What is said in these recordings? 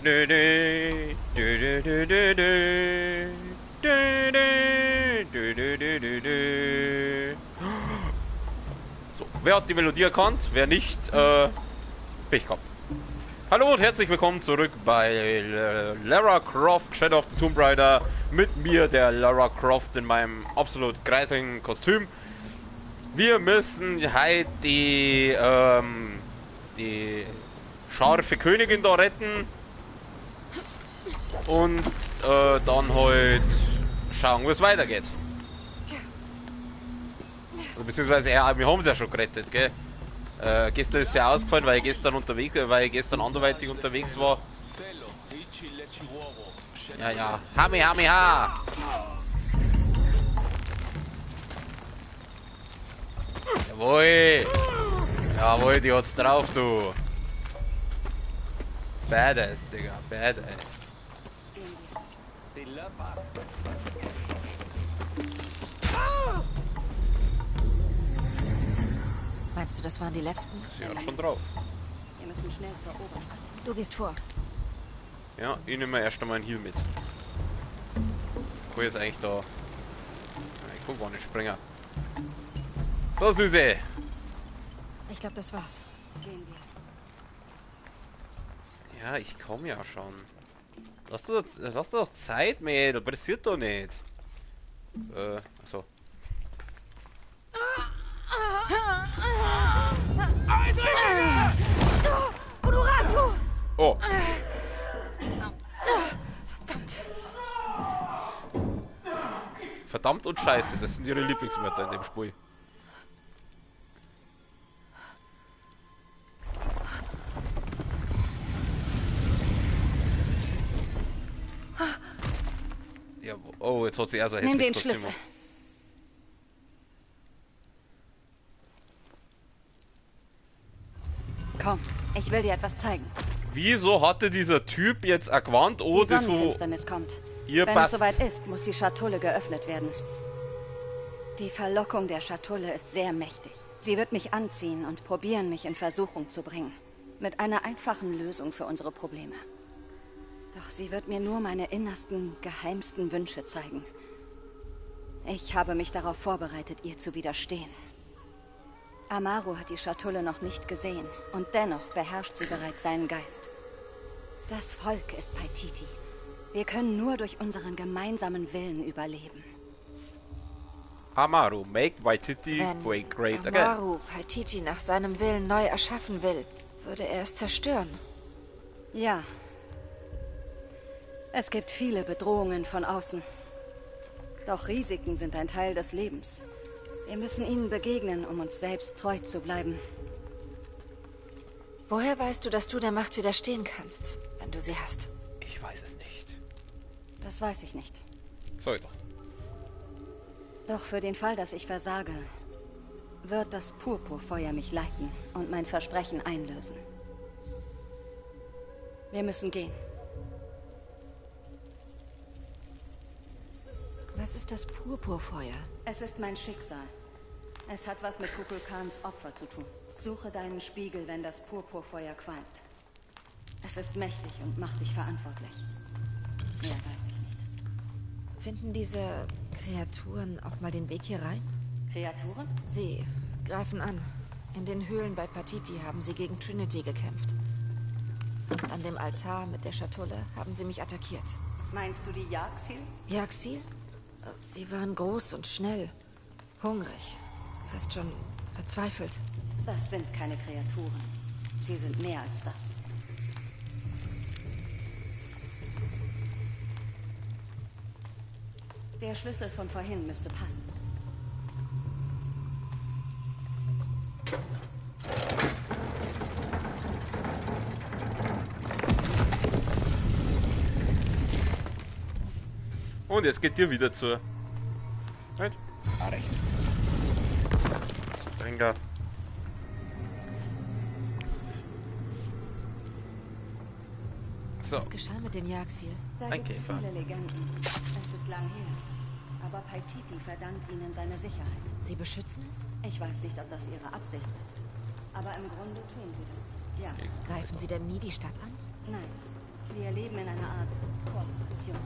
So, wer hat die Melodie erkannt? Wer nicht, Pech gehabt. Hallo und herzlich willkommen zurück bei Lara Croft Shadow of the Tomb Raider. Mit mir, der Lara Croft, in meinem absolut greisigen Kostüm. Wir müssen heute die scharfe Königin da retten. Und dann halt schauen, wie es weitergeht. Also, beziehungsweise, ja, wir haben es ja schon gerettet, gell? Gestern ist ja ausgefallen, weil ich gestern anderweitig unterwegs war. Ja, ja. Hami, hami, ha! Jawohl! Jawohl, die hat's drauf, du! Badass, Digga, badass. Meinst du, das waren die letzten? Sie hat schon drauf. Wir müssen schnell zur Oberstadt. Du gehst vor. Ja, ich nehme mir erst einmal einen Heal mit. Ich kann jetzt eigentlich da... Ich kann gar nicht springen. So, Süße! Ich glaube, das war's. Gehen wir. Ja, ich komme ja schon. Lass doch Zeit, Mädel, pressiert doch nicht. Achso. Honorato! Oh. Verdammt. Verdammt und Scheiße, das sind ihre Lieblingswörter in dem Spiel. Ja, oh, jetzt hat sie eher so Nimm den Schlüssel. Kostüm. Komm, ich will dir etwas zeigen. Wieso hatte dieser Typ jetzt ein Gewand? Oh, Die das wo Sonnenfinsternis kommt. ihr Wenn passt. es soweit ist, muss die Schatulle geöffnet werden. Die Verlockung der Schatulle ist sehr mächtig. Sie wird mich anziehen und probieren, mich in Versuchung zu bringen. Mit einer einfachen Lösung für unsere Probleme. Doch sie wird mir nur meine innersten, geheimsten Wünsche zeigen. Ich habe mich darauf vorbereitet, ihr zu widerstehen. Amaru hat die Schatulle noch nicht gesehen und dennoch beherrscht sie bereits seinen Geist. Das Volk ist Paititi. Wir können nur durch unseren gemeinsamen Willen überleben. Amaru, make Waititi great again. Amaru Paititi nach seinem Willen neu erschaffen will, würde er es zerstören. Ja. Es gibt viele Bedrohungen von außen. Doch Risiken sind ein Teil des Lebens. Wir müssen ihnen begegnen, um uns selbst treu zu bleiben. Woher weißt du, dass du der Macht widerstehen kannst, wenn du sie hast? Ich weiß es nicht. Das weiß ich nicht. Sag doch. Doch für den Fall, dass ich versage, wird das Purpurfeuer mich leiten und mein Versprechen einlösen. Wir müssen gehen. Was ist das Purpurfeuer? Es ist mein Schicksal. Es hat was mit Kukulkans Opfer zu tun. Suche deinen Spiegel, wenn das Purpurfeuer qualmt. Es ist mächtig und macht dich verantwortlich. Mehr weiß ich nicht. Finden diese Kreaturen auch mal den Weg hier rein? Kreaturen? Sie greifen an. In den Höhlen bei Paititi haben sie gegen Trinity gekämpft. Und an dem Altar mit der Schatulle haben sie mich attackiert. Meinst du die Yaxil? Yaxil? Sie waren groß und schnell. Hungrig. Fast schon verzweifelt. Das sind keine Kreaturen. Sie sind mehr als das. Der Schlüssel von vorhin müsste passen. Und jetzt geht dir wieder zu. Right? Ah, recht. Das ist strenger. So. Was geschah mit den Jagdziel? Da Ein gibt's Käfer. viele Legenden. Es ist lang her. Aber Paititi verdankt ihnen seine Sicherheit. Sie beschützen es? Ich weiß nicht, ob das ihre Absicht ist. Aber im Grunde tun sie das. Ja. Greifen Sie denn nie die Stadt an? Nein. Wir leben in einer Art Kooperation.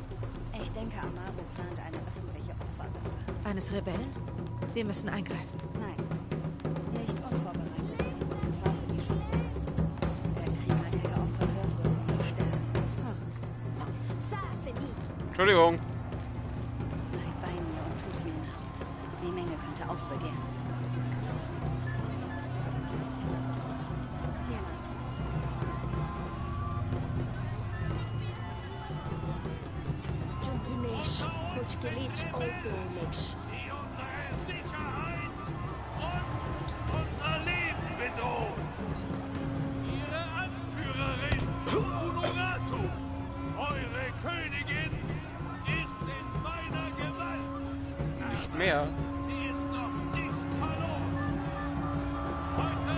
Ich denke, Amaru plant eine öffentliche Opfergabe. Eines Rebellen? Wir müssen eingreifen. Nein. Nicht unvorbereitet. Gefahr für die Schatulle. Der Krieger, der geopfert wird, wird wohl sterben. Entschuldigung. Bleib bei mir und tu's mir nach. Die Menge könnte aufbegehren. Hier lang. die unsere Sicherheit und unser Leben bedrohen. Ihre Anführerin, Honoratu, eure Königin, ist in meiner Gewalt. Nicht mehr. Sie ist noch nicht verloren. Heute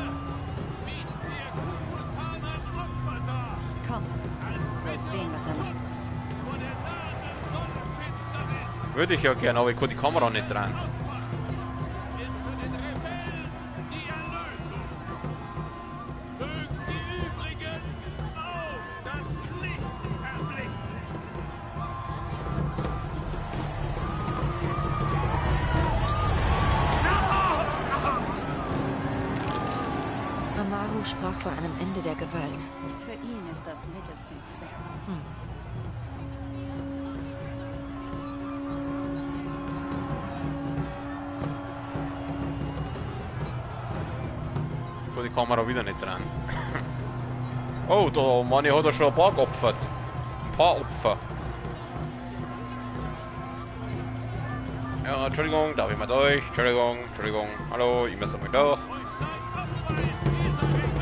bieten wir Kukulkan ein Opfer dar. Komm, du sollst sehen, was er macht. Vor der nahenden Sonnenfinsternis. Würde ich ja gerne, aber ich kann die Kamera nicht dran. Ist für den Rebellen die Erlösung. Mögen die übrigen auch das Licht erblicken. Amaru sprach von einem Ende der Gewalt. Für ihn ist das Mittel zum Zweck. Ich kann die Kamera wieder nicht dran. Oh, der Mann hat er schon ein paar geopfert. Ein paar Opfer. Ja, Entschuldigung, darf ich mal durch? Entschuldigung, Entschuldigung. Hallo, ich muss mal durch. Euch sein Opfer ist dieser Rebell.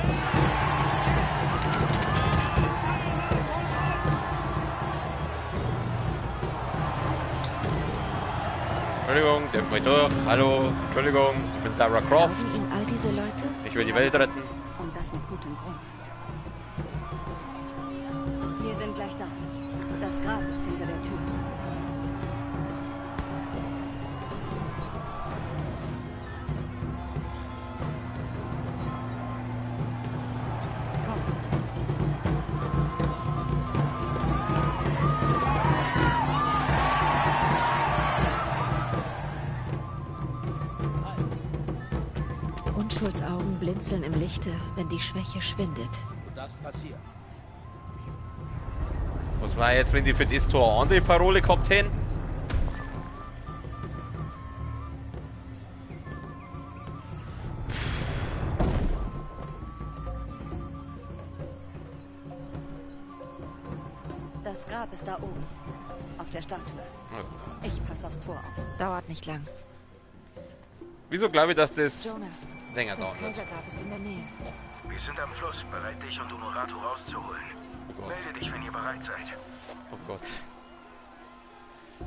Entschuldigung, darf ich mal durch? Hallo, Entschuldigung, ich bin Lara Croft. Glauben Ihnen all diese Leute? Ich will die Sie Welt haben retten. Angst. Und das mit gutem Grund. Wir sind gleich da. Das Grab ist hinter der Tür. Komm. Unschuldsaugen blinzeln im Lichte, wenn die Schwäche schwindet. Das passiert. Was war jetzt, wenn die für das Tor eine andere Parole gehabt hätten? Das Grab ist da oben. Auf der Statue. Ich passe aufs Tor auf. Dauert nicht lang. Wieso glaube ich, dass das Jonah, länger das dauert? Kaisergrab ist in der Nähe. Wir sind am Fluss, bereit, dich und Honoratu rauszuholen. Oh Gott. Melde dich, wenn ihr bereit seid. Oh Gott.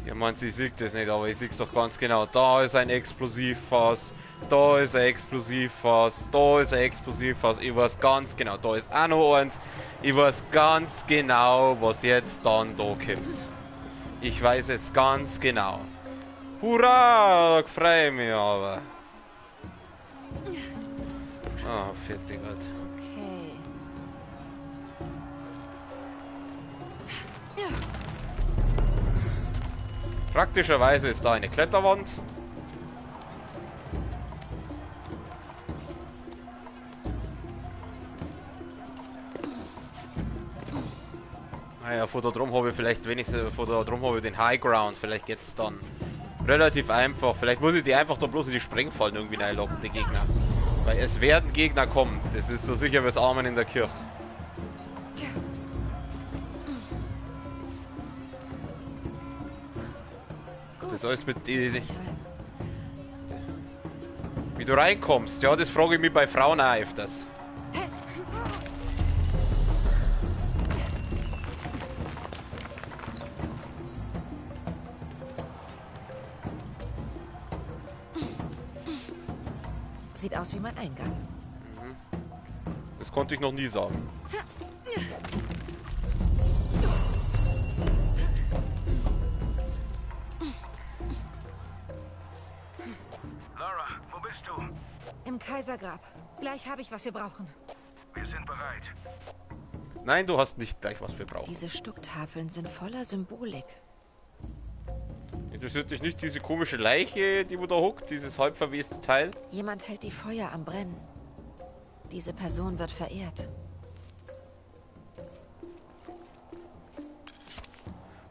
Ja, man, sie sieht das nicht, aber ich sehe es doch ganz genau. Da ist ein Explosivfass, da ist ein Explosivfass, da ist ein Explosivfass. Ich weiß ganz genau, da ist auch noch eins. Ich weiß ganz genau, was jetzt dann da kommt. Ich weiß es ganz genau. Hurra, da freue ich mich aber. Ah, fertig halt. Okay. Praktischerweise ist da eine Kletterwand. Naja, von da drum habe ich vielleicht wenigstens, von da drum habe ich den High Ground. Vielleicht geht es dann relativ einfach. Vielleicht muss ich die einfach da bloß in die Sprengfallen irgendwie reinlocken, die Gegner. Weil es werden Gegner kommen. Das ist so sicher wie das Amen in der Kirche. Das ist alles mit die, wie du reinkommst. Ja, das frage ich mich bei Frauen auch öfters. Sieht aus wie mein Eingang. Das konnte ich noch nie sagen. Lara, wo bist du? Im Kaisergrab. Gleich habe ich, was wir brauchen. Wir sind bereit. Nein, du hast nicht gleich, was wir brauchen. Diese Stucktafeln sind voller Symbolik. Interessiert dich nicht diese komische Leiche, die wo da hockt? Dieses halb verweste Teil? Jemand hält die Feuer am Brennen. Diese Person wird verehrt.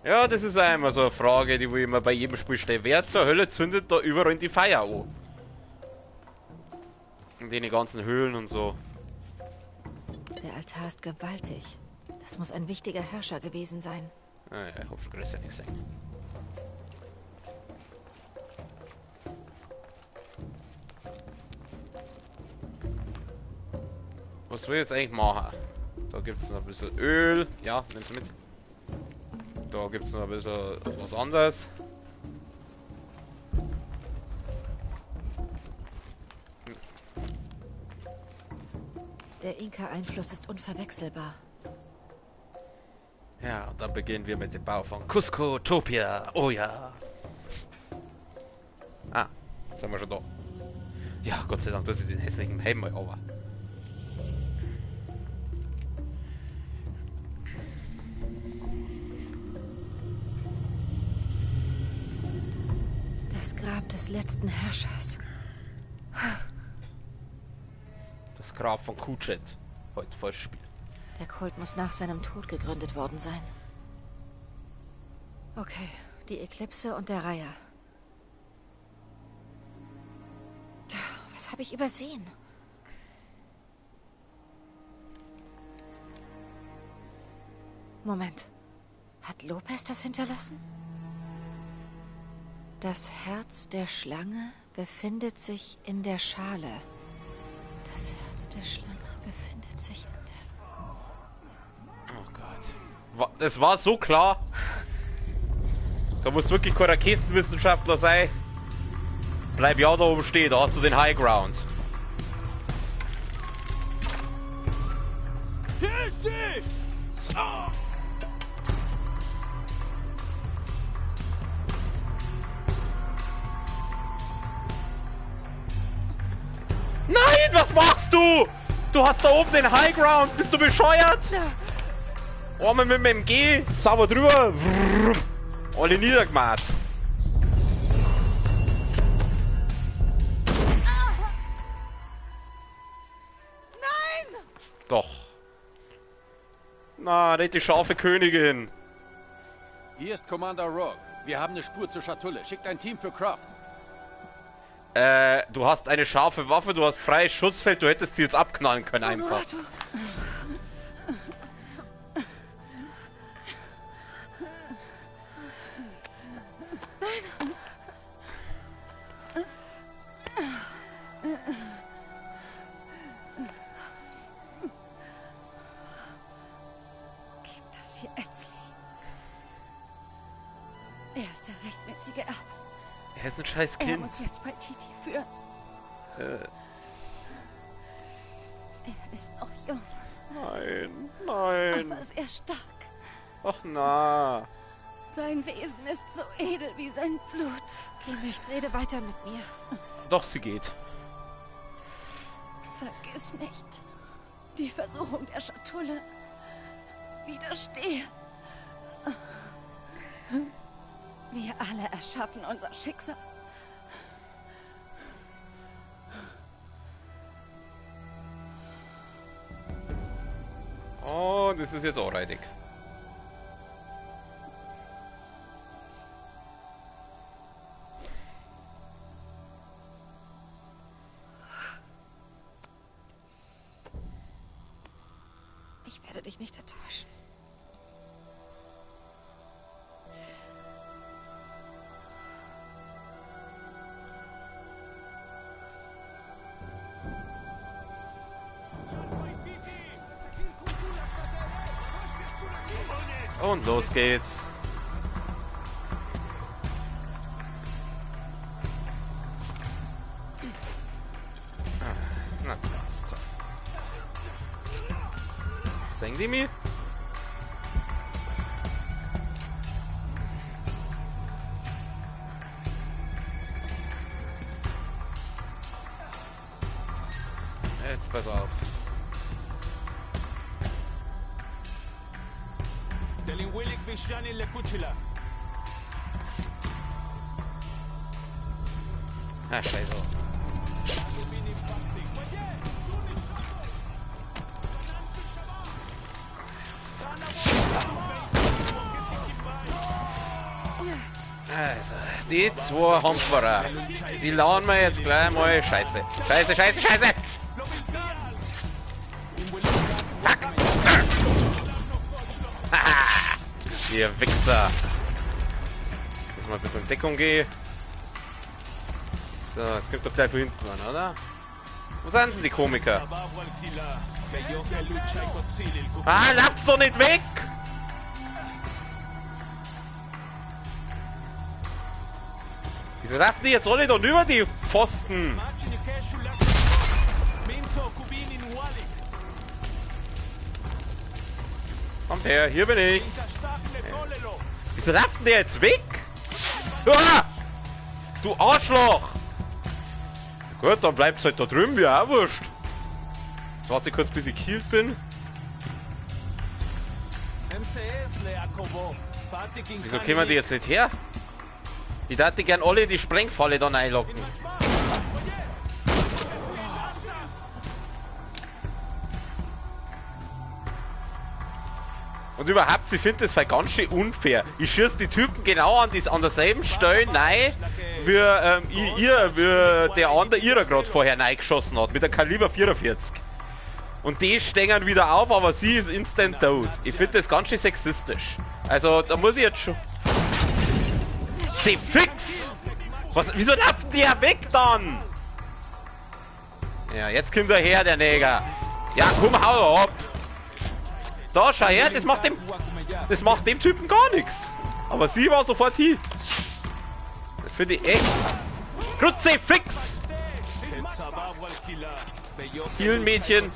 Ja, das ist einmal so eine Frage, die wo ich mir bei jedem Spiel stelle. Wer zur Hölle zündet da überall die Feier an? In den ganzen Höhlen und so. Der Altar ist gewaltig. Das muss ein wichtiger Herrscher gewesen sein. Ah, ja, ich hab schon größer nicht gesehen. Was will ich jetzt eigentlich machen? Da gibt es noch ein bisschen Öl. Ja, nimm's mit. Da gibt es noch ein bisschen was anderes. Der Inka-Einfluss ist unverwechselbar. Ja, und dann beginnen wir mit dem Bau von Cusco Topia. Oh ja. Ah, jetzt sind wir schon da. Ja, Gott sei Dank, das ist den hässlichen Helm mal over. Das Grab des letzten Herrschers. Das Grab von Kuchet. Heute volles Spiel. Der Kult muss nach seinem Tod gegründet worden sein. Okay, die Eklipse und der Reiher. Was habe ich übersehen? Moment. Hat Lopez das hinterlassen? Das Herz der Schlange befindet sich in der Schale. Das Herz der Schlange befindet sich in der... Oh Gott. Das war so klar. Da musst wirklich kein Raketenwissenschaftler sein. Bleib ja da oben stehen, da hast du den High Ground. Hier ist sie! Ah! Nein, was machst du? Du hast da oben den High Ground. Bist du bescheuert? Einmal mit dem MG, sauber drüber. Alle niedergemacht. Nein! Doch. Na, red die scharfe Königin. Hier ist Commander Rogue. Wir haben eine Spur zur Schatulle. Schickt ein Team für Croft. Du hast eine scharfe Waffe, du hast freies Schussfeld, du hättest sie jetzt abknallen können einfach. Gib das hier Ezli. Er ist der rechtmäßige Erbe. Er ist ein scheiß Er Kind. muss jetzt Paititi führen. Er ist noch jung, Nein, nein. aber sehr stark. Ach na. Sein Wesen ist so edel wie sein Blut. Geh nicht, rede weiter mit mir. Doch, sie geht. Vergiss nicht, die Versuchung der Schatulle. Widerstehe. Wir alle erschaffen unser Schicksal. Oh, das ist jetzt alrightig. Ich werde dich nicht enttäuschen. Und los geht's. Sehen die mich? Jetzt pass auf. Telinwilik Bishani Lekuchila. Ah, scheiße. Also, die zwei haben wir. Die laden wir jetzt gleich mal. Scheiße. Scheiße, scheiße, scheiße! Fuck! Haha! Ihr Wichser! Muss mal ein bisschen in Deckung gehen. So, jetzt kommt doch gleich von hinten an, oder? Wo sind denn die Komiker? Ah, lasst doch nicht weg! Wieso laufen die jetzt alle da über die Pfosten? Kommt her, hier bin ich. Wieso laufen die jetzt weg? Ah! Du Arschloch! Gut, dann bleibt's halt da drüben, wie auch wurscht. Warte kurz, bis ich gekillt bin. Wieso kommen die jetzt nicht her? Ich dachte gern alle in die Sprengfalle dann einlocken. Und überhaupt, ich finde das voll ganz schön unfair. Ich schieße die Typen genau an derselben Stelle rein, wie der andere ihrer gerade vorher reingeschossen hat, mit der Kaliber 44. Und die stehen wieder auf, aber sie ist instant tot. Ich finde das ganz schön sexistisch. Also, da muss ich jetzt schon... Sie fix! Was, wieso laufen die ja weg dann? Ja, jetzt kommt er her, der Neger. Ja, komm, hau ab! Da, schau her, das macht dem Typen gar nichts. Aber sie war sofort hier. Das finde ich echt. Krutze, fix! Vielen Mädchen.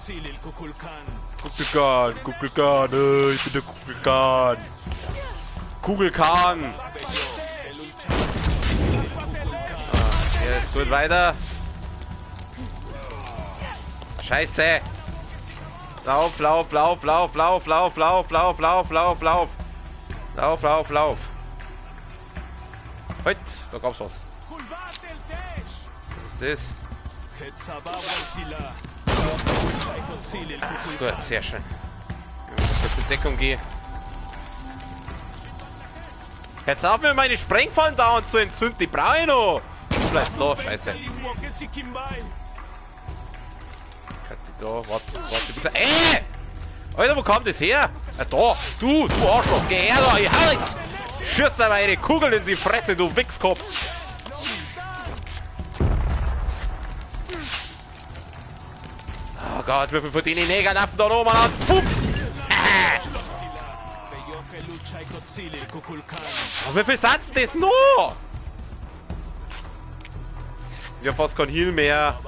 Kugelkan, Kugelkan, ich bin der Kugelkan. Kugelkan. Ja, ist gut, weiter. Scheiße. Lauf, lauf, lauf, lauf, lauf, lauf, lauf, lauf, lauf, lauf, lauf. Lauf, lauf, lauf. Halt, da gab's was. Was ist das? Gut, sehr schön. Ich muss kurz in Deckung gehen. Jetzt auf mir meine Sprengfallen da und zu entzünden, die brauche ich noch. Du bleibst da, scheiße. Da, warte, bis er... Alter, wo kam das her? Da, du Arschloch, geh her da, ich halt! Schieß da meine Kugel in die Fresse, du Wichskopf! Oh Gott, wie viel von denen Neger laufen da oben an? Puff! Oh, wie viel sind das noch? Ich hab fast kein Heal mehr.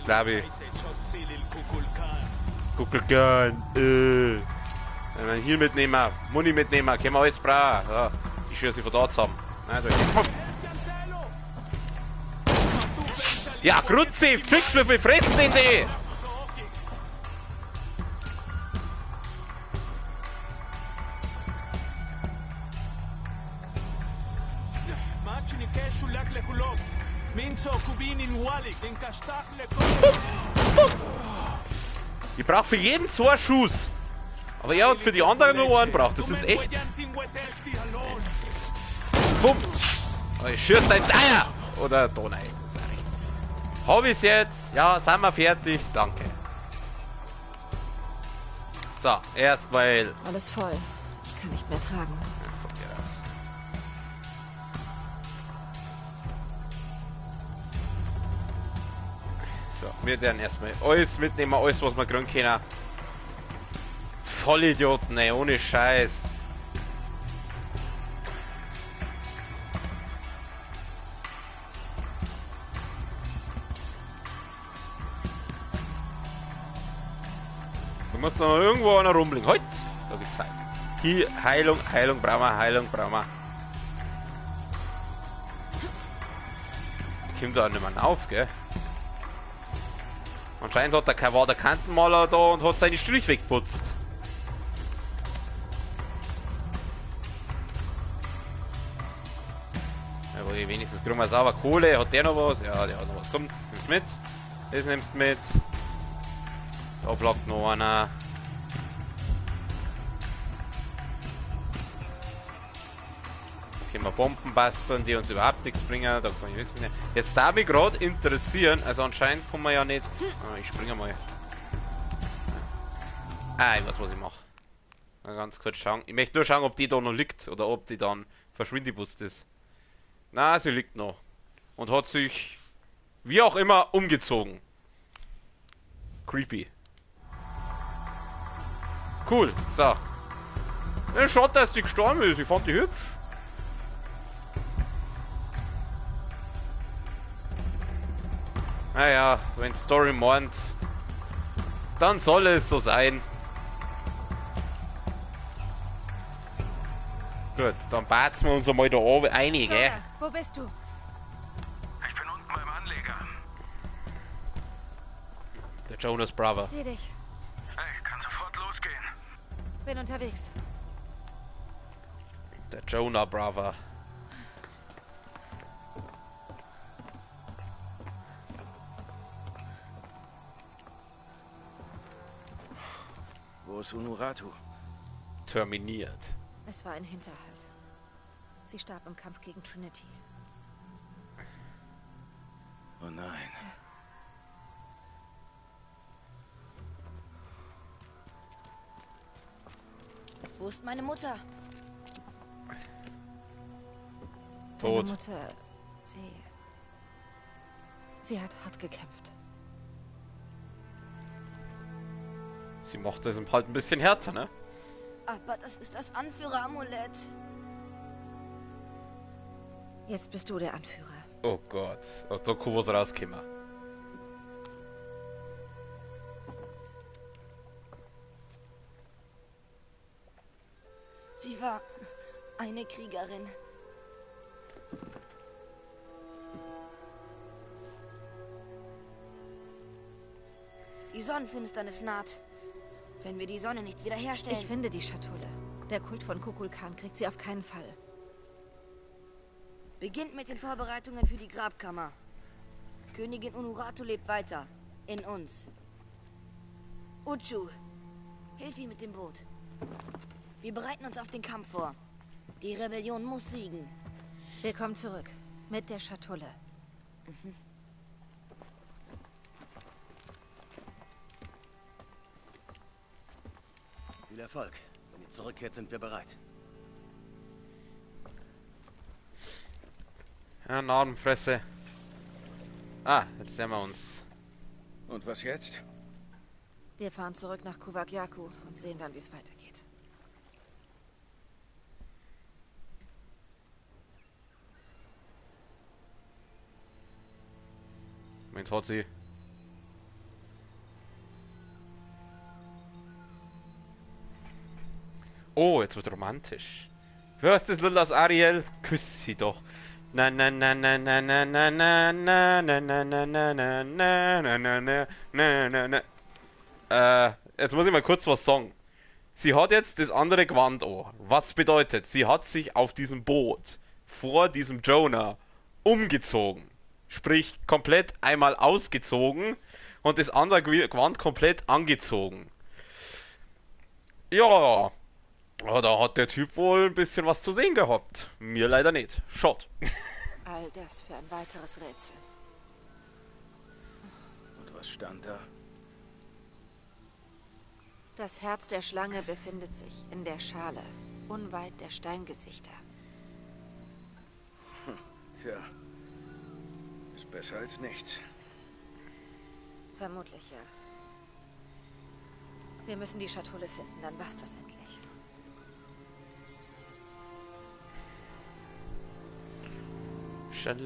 Glaube ich. Kugelkan, Heal mitnehmen, Muni mitnehmen, können wir alles brauchen. Ja, die schieße ich von da zusammen. Nein, ja, Grutzi, fix, wie viel fressen denn die? Ich brauche für jeden zwei Schuss. Aber er hat für die anderen nur einen braucht. Das ist echt. Bumm. Ich schieße dein Eier. Oder da rein. Hab ich's jetzt? Ja, sind wir fertig. Danke. So, erstmal. Alles voll. Ich kann nicht mehr tragen. So, wir werden erstmal alles mitnehmen, alles was wir kriegen können. Vollidioten, ey, ohne Scheiß. muss da noch irgendwo einer rumliegen. Halt! Da gibt's Heilung. Hier, Heilung, Heilung, brauchen wir, Heilung, brauchen wir. Kommt da nicht mehr auf, gell? Anscheinend hat der Kawada der Kantenmaler da und hat seine Strich weggeputzt. Ja, wenigstens kriegen wir sauber Kohle. Hat der noch was? Ja, der hat noch was. Komm, nimm's mit. Das nimmst du mit. Da bleibt noch einer. Können wir Bomben basteln, die uns überhaupt nichts bringen. Da kann ich nichts mitnehmen. Jetzt darf mich gerade interessieren. Also anscheinend kommen wir ja nicht. Ah, ich springe mal. Ah, ich weiß, was ich mache. Mal ganz kurz schauen. Ich möchte nur schauen, ob die da noch liegt oder ob die dann verschwindebust ist. Na, sie liegt noch. Und hat sich, wie auch immer, umgezogen. Creepy. Cool, so. Ja, schade, dass die gestorben ist. Ich fand die hübsch. Naja, wenn Story meint, dann soll es so sein. Gut, dann batzen wir uns einmal da oben ein, gell? Jonah, wo bist du? Ich bin unten beim Anleger. Der Jonas Brother. Ich sehe dich. Ich kann sofort losgehen. Bin unterwegs. Der Jonah Brother. Wo ist Unuratu? Terminiert. Es war ein Hinterhalt. Sie starb im Kampf gegen Trinity. Oh nein. Wo ist meine Mutter? Tot. Meine Mutter, sie hat hart gekämpft. Sie mochte es halt ein bisschen härter, ne? Aber das ist das Anführeramulett. Jetzt bist du der Anführer. Oh Gott. Oh, da kann was rauskommen. Sie war eine Kriegerin. Die Sonnenfinsternis naht. Wenn wir die Sonne nicht wiederherstellen... Ich finde die Schatulle. Der Kult von Kukulkan kriegt sie auf keinen Fall. Beginnt mit den Vorbereitungen für die Grabkammer. Königin Unuratu lebt weiter. In uns. Uchu, hilf ihm mit dem Boot. Wir bereiten uns auf den Kampf vor. Die Rebellion muss siegen. Wir kommen zurück. Mit der Schatulle. Viel Erfolg. Wenn ihr zurückkehrt, sind wir bereit. Ja, Narbenfresse. Ah, jetzt sehen wir uns. Und was jetzt? Wir fahren zurück nach Kuvagyaku und sehen dann, wie es weitergeht. Moment, hat sie. Oh, jetzt wird romantisch. Hörst du das Lied aus Ariel? Küss sie doch. Na na na na na na na na na na na na na na na na na na na na. Jetzt muss ich mal kurz was sagen. Sie hat jetzt das andere Gewand an. Was bedeutet, sie hat sich auf diesem Boot vor diesem Jonah umgezogen. Sprich, komplett einmal ausgezogen und das andere Gewand komplett angezogen. Ja, da hat der Typ wohl ein bisschen was zu sehen gehabt. Mir leider nicht. Schade. All das für ein weiteres Rätsel. Und was stand da? Das Herz der Schlange befindet sich in der Schale, unweit der Steingesichter. Tja. Ist besser als nichts. Vermutlich, ja. Wir müssen die Schatulle finden, dann war's das endlich. Tut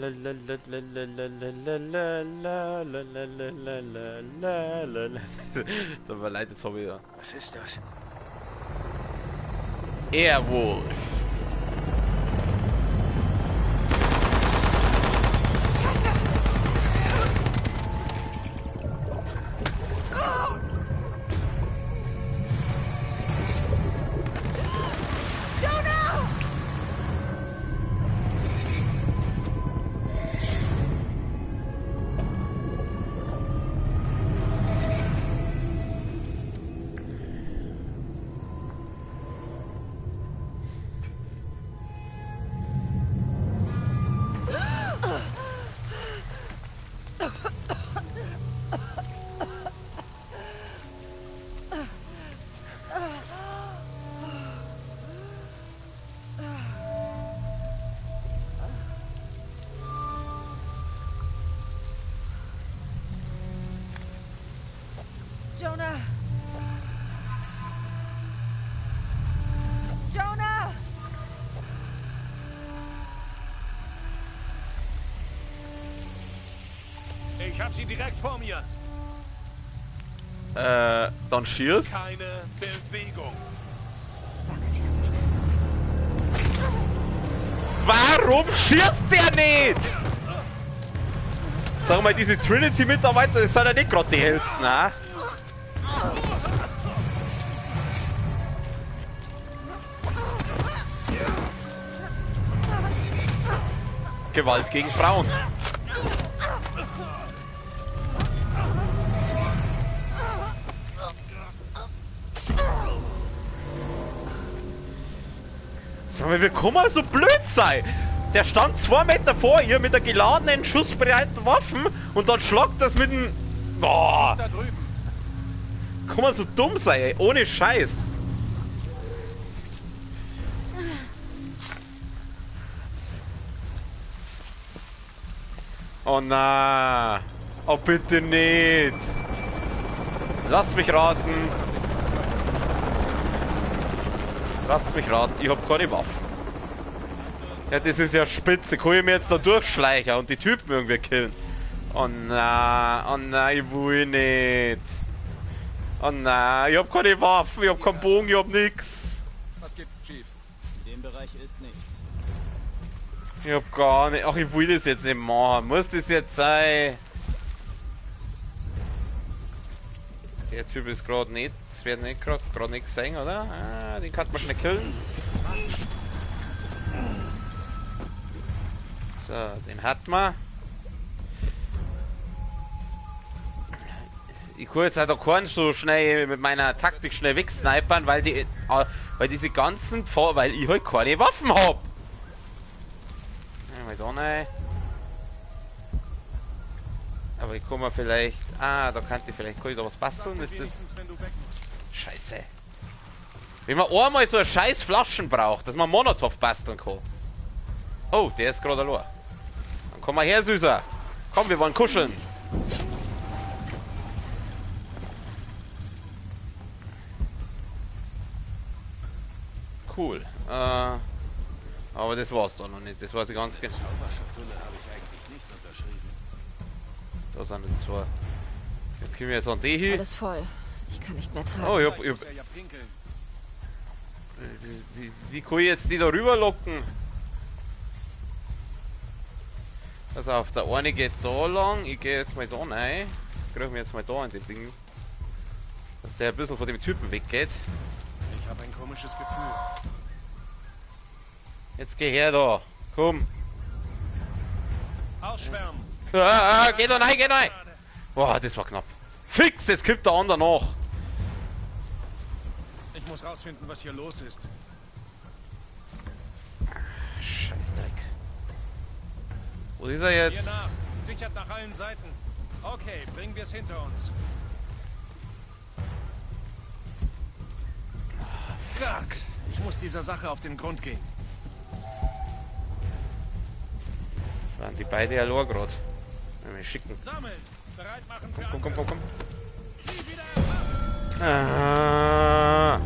mir leid, jetzt habe ich ja. Was ist das? Airwolf. Jonah! Jonah! Ich hab sie direkt vor mir. Dann schieß. Keine Bewegung. Wag es ja nicht. Warum schießt der nicht? Sag mal, diese Trinity-Mitarbeiter, das sind ja nicht gerade die hellsten, ne? Gewalt gegen Frauen. Sag mal, wie kann man so blöd sein? Der stand 2 Meter vor ihr mit der geladenen, schussbereiten Waffen und dann schlagt das mit dem... Boah! Da drüben. Kann man so dumm sein, ey? Ohne Scheiß. Oh na, oh bitte nicht. Lass mich raten. Lass mich raten, ich hab keine Waffen. Ja, das ist ja spitze. Kann ich mir jetzt da durchschleichen und die Typen irgendwie killen? Oh na, ich will nicht. Oh na, ich hab keine Waffen, ich hab keinen Bogen, ich hab nix. Was gibt's, Chief? In dem Bereich ist nichts. Ich hab gar nicht. Ach, ich will das jetzt nicht machen. Muss das jetzt sein? Der Typ ist gerade nicht. Es wird nicht gerade nichts sein, oder? Ah, den kann man schnell killen. So, den hat man. Ich kann jetzt auch keinen so schnell mit meiner Taktik schnell wegsnipern, weil diese ganzen weil ich halt keine Waffen hab. Mal da rein. Aber ich kann mir vielleicht... Ah, da kann ich da was basteln. Ist das... Scheiße. Wenn man einmal so eine scheiß Flaschen braucht, dass man Molotov basteln kann. Oh, der ist gerade allein. Dann komm mal her, Süßer. Komm, wir wollen kuscheln. Cool. Aber das war's doch noch nicht. Das weiß ich ganz genau. Da sind die zwei. Jetzt können wir jetzt an die hier. Alles voll. Ich kann nicht mehr tragen. Oh, wie kann ich jetzt die da rüber locken? Also auf der eine geht da lang. Ich gehe jetzt mal da rein. Ich kriege mir jetzt mal da an den Ding. Dass der ein bisschen von dem Typen weggeht. Ich habe ein komisches Gefühl. Jetzt geh her da. Komm. Ausschwärmen. Geh da rein, geh rein. Boah, das war knapp. Fix, jetzt kommt der andere noch. Ich muss rausfinden, was hier los ist. Scheißdreck. Wo ist er jetzt? Hier nach. Sichert nach allen Seiten. Okay, bringen wir es hinter uns. Fuck. Ich muss dieser Sache auf den Grund gehen. Das waren die beiden ja allein gerade. Wir schicken. Sammeln. Bereit machen für Komm. Ziel wieder erfasst. Ah.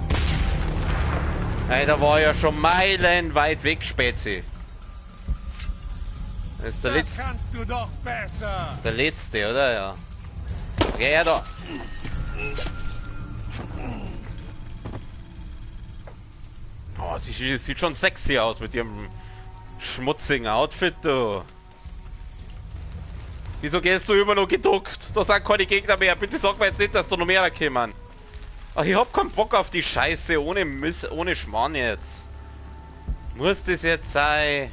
Hey, da war ja schon meilenweit weg, Spezi. Das ist der Das letzte. kannst du doch besser. Der letzte, oder? Ja. Okay, ja da. Oh, sie sieht schon sexy aus mit ihrem schmutzigen Outfit, du. Wieso gehst du immer noch geduckt? Da sind keine Gegner mehr. Bitte sag mir jetzt nicht, dass da noch mehr kommen. Ach, ich hab keinen Bock auf die Scheiße ohne Schmarrn jetzt. Muss das jetzt sein?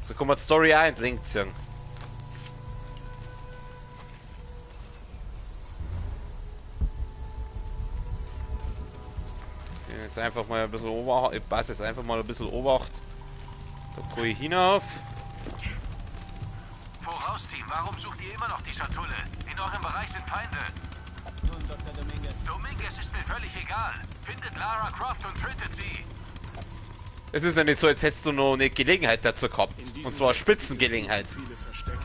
So kann man die Story auch entlinkt ziehen. Jetzt einfach mal ein bisschen Obacht. Ich passe jetzt einfach mal ein bisschen Obacht. Da gehe ich hinauf. Voraus, Team, warum sucht ihr immer noch die Schatulle? In eurem Bereich sind Feinde. Nun, Dr. Dominguez. Dominguez ist mir völlig egal. Findet Lara Croft und tötet sie. Es ist ja nicht so, als hättest du noch eine Gelegenheit dazu gehabt. Und zwar Spitzengelegenheit. Viele Verstecke.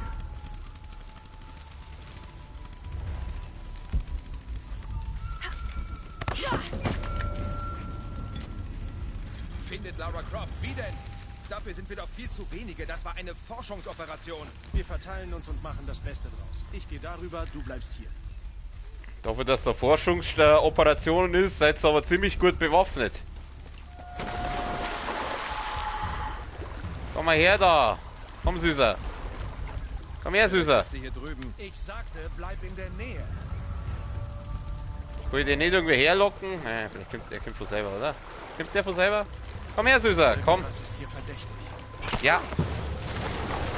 Findet Lara Croft, wie denn? Dafür sind wir doch viel zu wenige. Das war eine Forschungsoperation. Wir verteilen uns und machen das Beste draus. Ich gehe darüber, du bleibst hier. Dafür, dass da Forschungsoperationen ist, seid ihr aber ziemlich gut bewaffnet. Komm mal her da. Komm, Süßer. Komm her, Süßer. Sie hier drüben. Ich sagte, bleib in der Nähe. Will ich den nicht irgendwie herlocken? Nein, vielleicht kommt der von selber, oder? Kommt der von selber? Komm her, Süßer. Komm. Was ist hier verdächtig? Ja.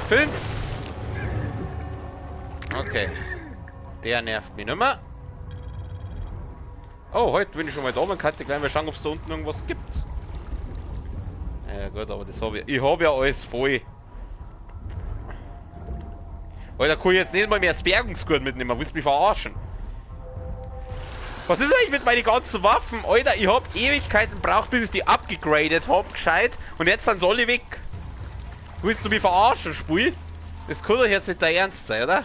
Finst. Okay. Der nervt mich nicht mehr. Oh, heute bin ich schon mal da. Man kann gleich mal schauen, ob es da unten irgendwas gibt. Ja gut, aber das habe ich. Ich habe ja alles voll. Alter, kann ich jetzt nicht mal mehr das Bergungsgurt mitnehmen. Willst du mich verarschen? Was ist eigentlich mit meinen ganzen Waffen? Alter, ich hab Ewigkeiten gebraucht, bis ich die abgegradet hab, gescheit. Und jetzt sind sie alle weg. Willst du mich verarschen, Spiel? Das kann doch jetzt nicht der Ernst sein, oder?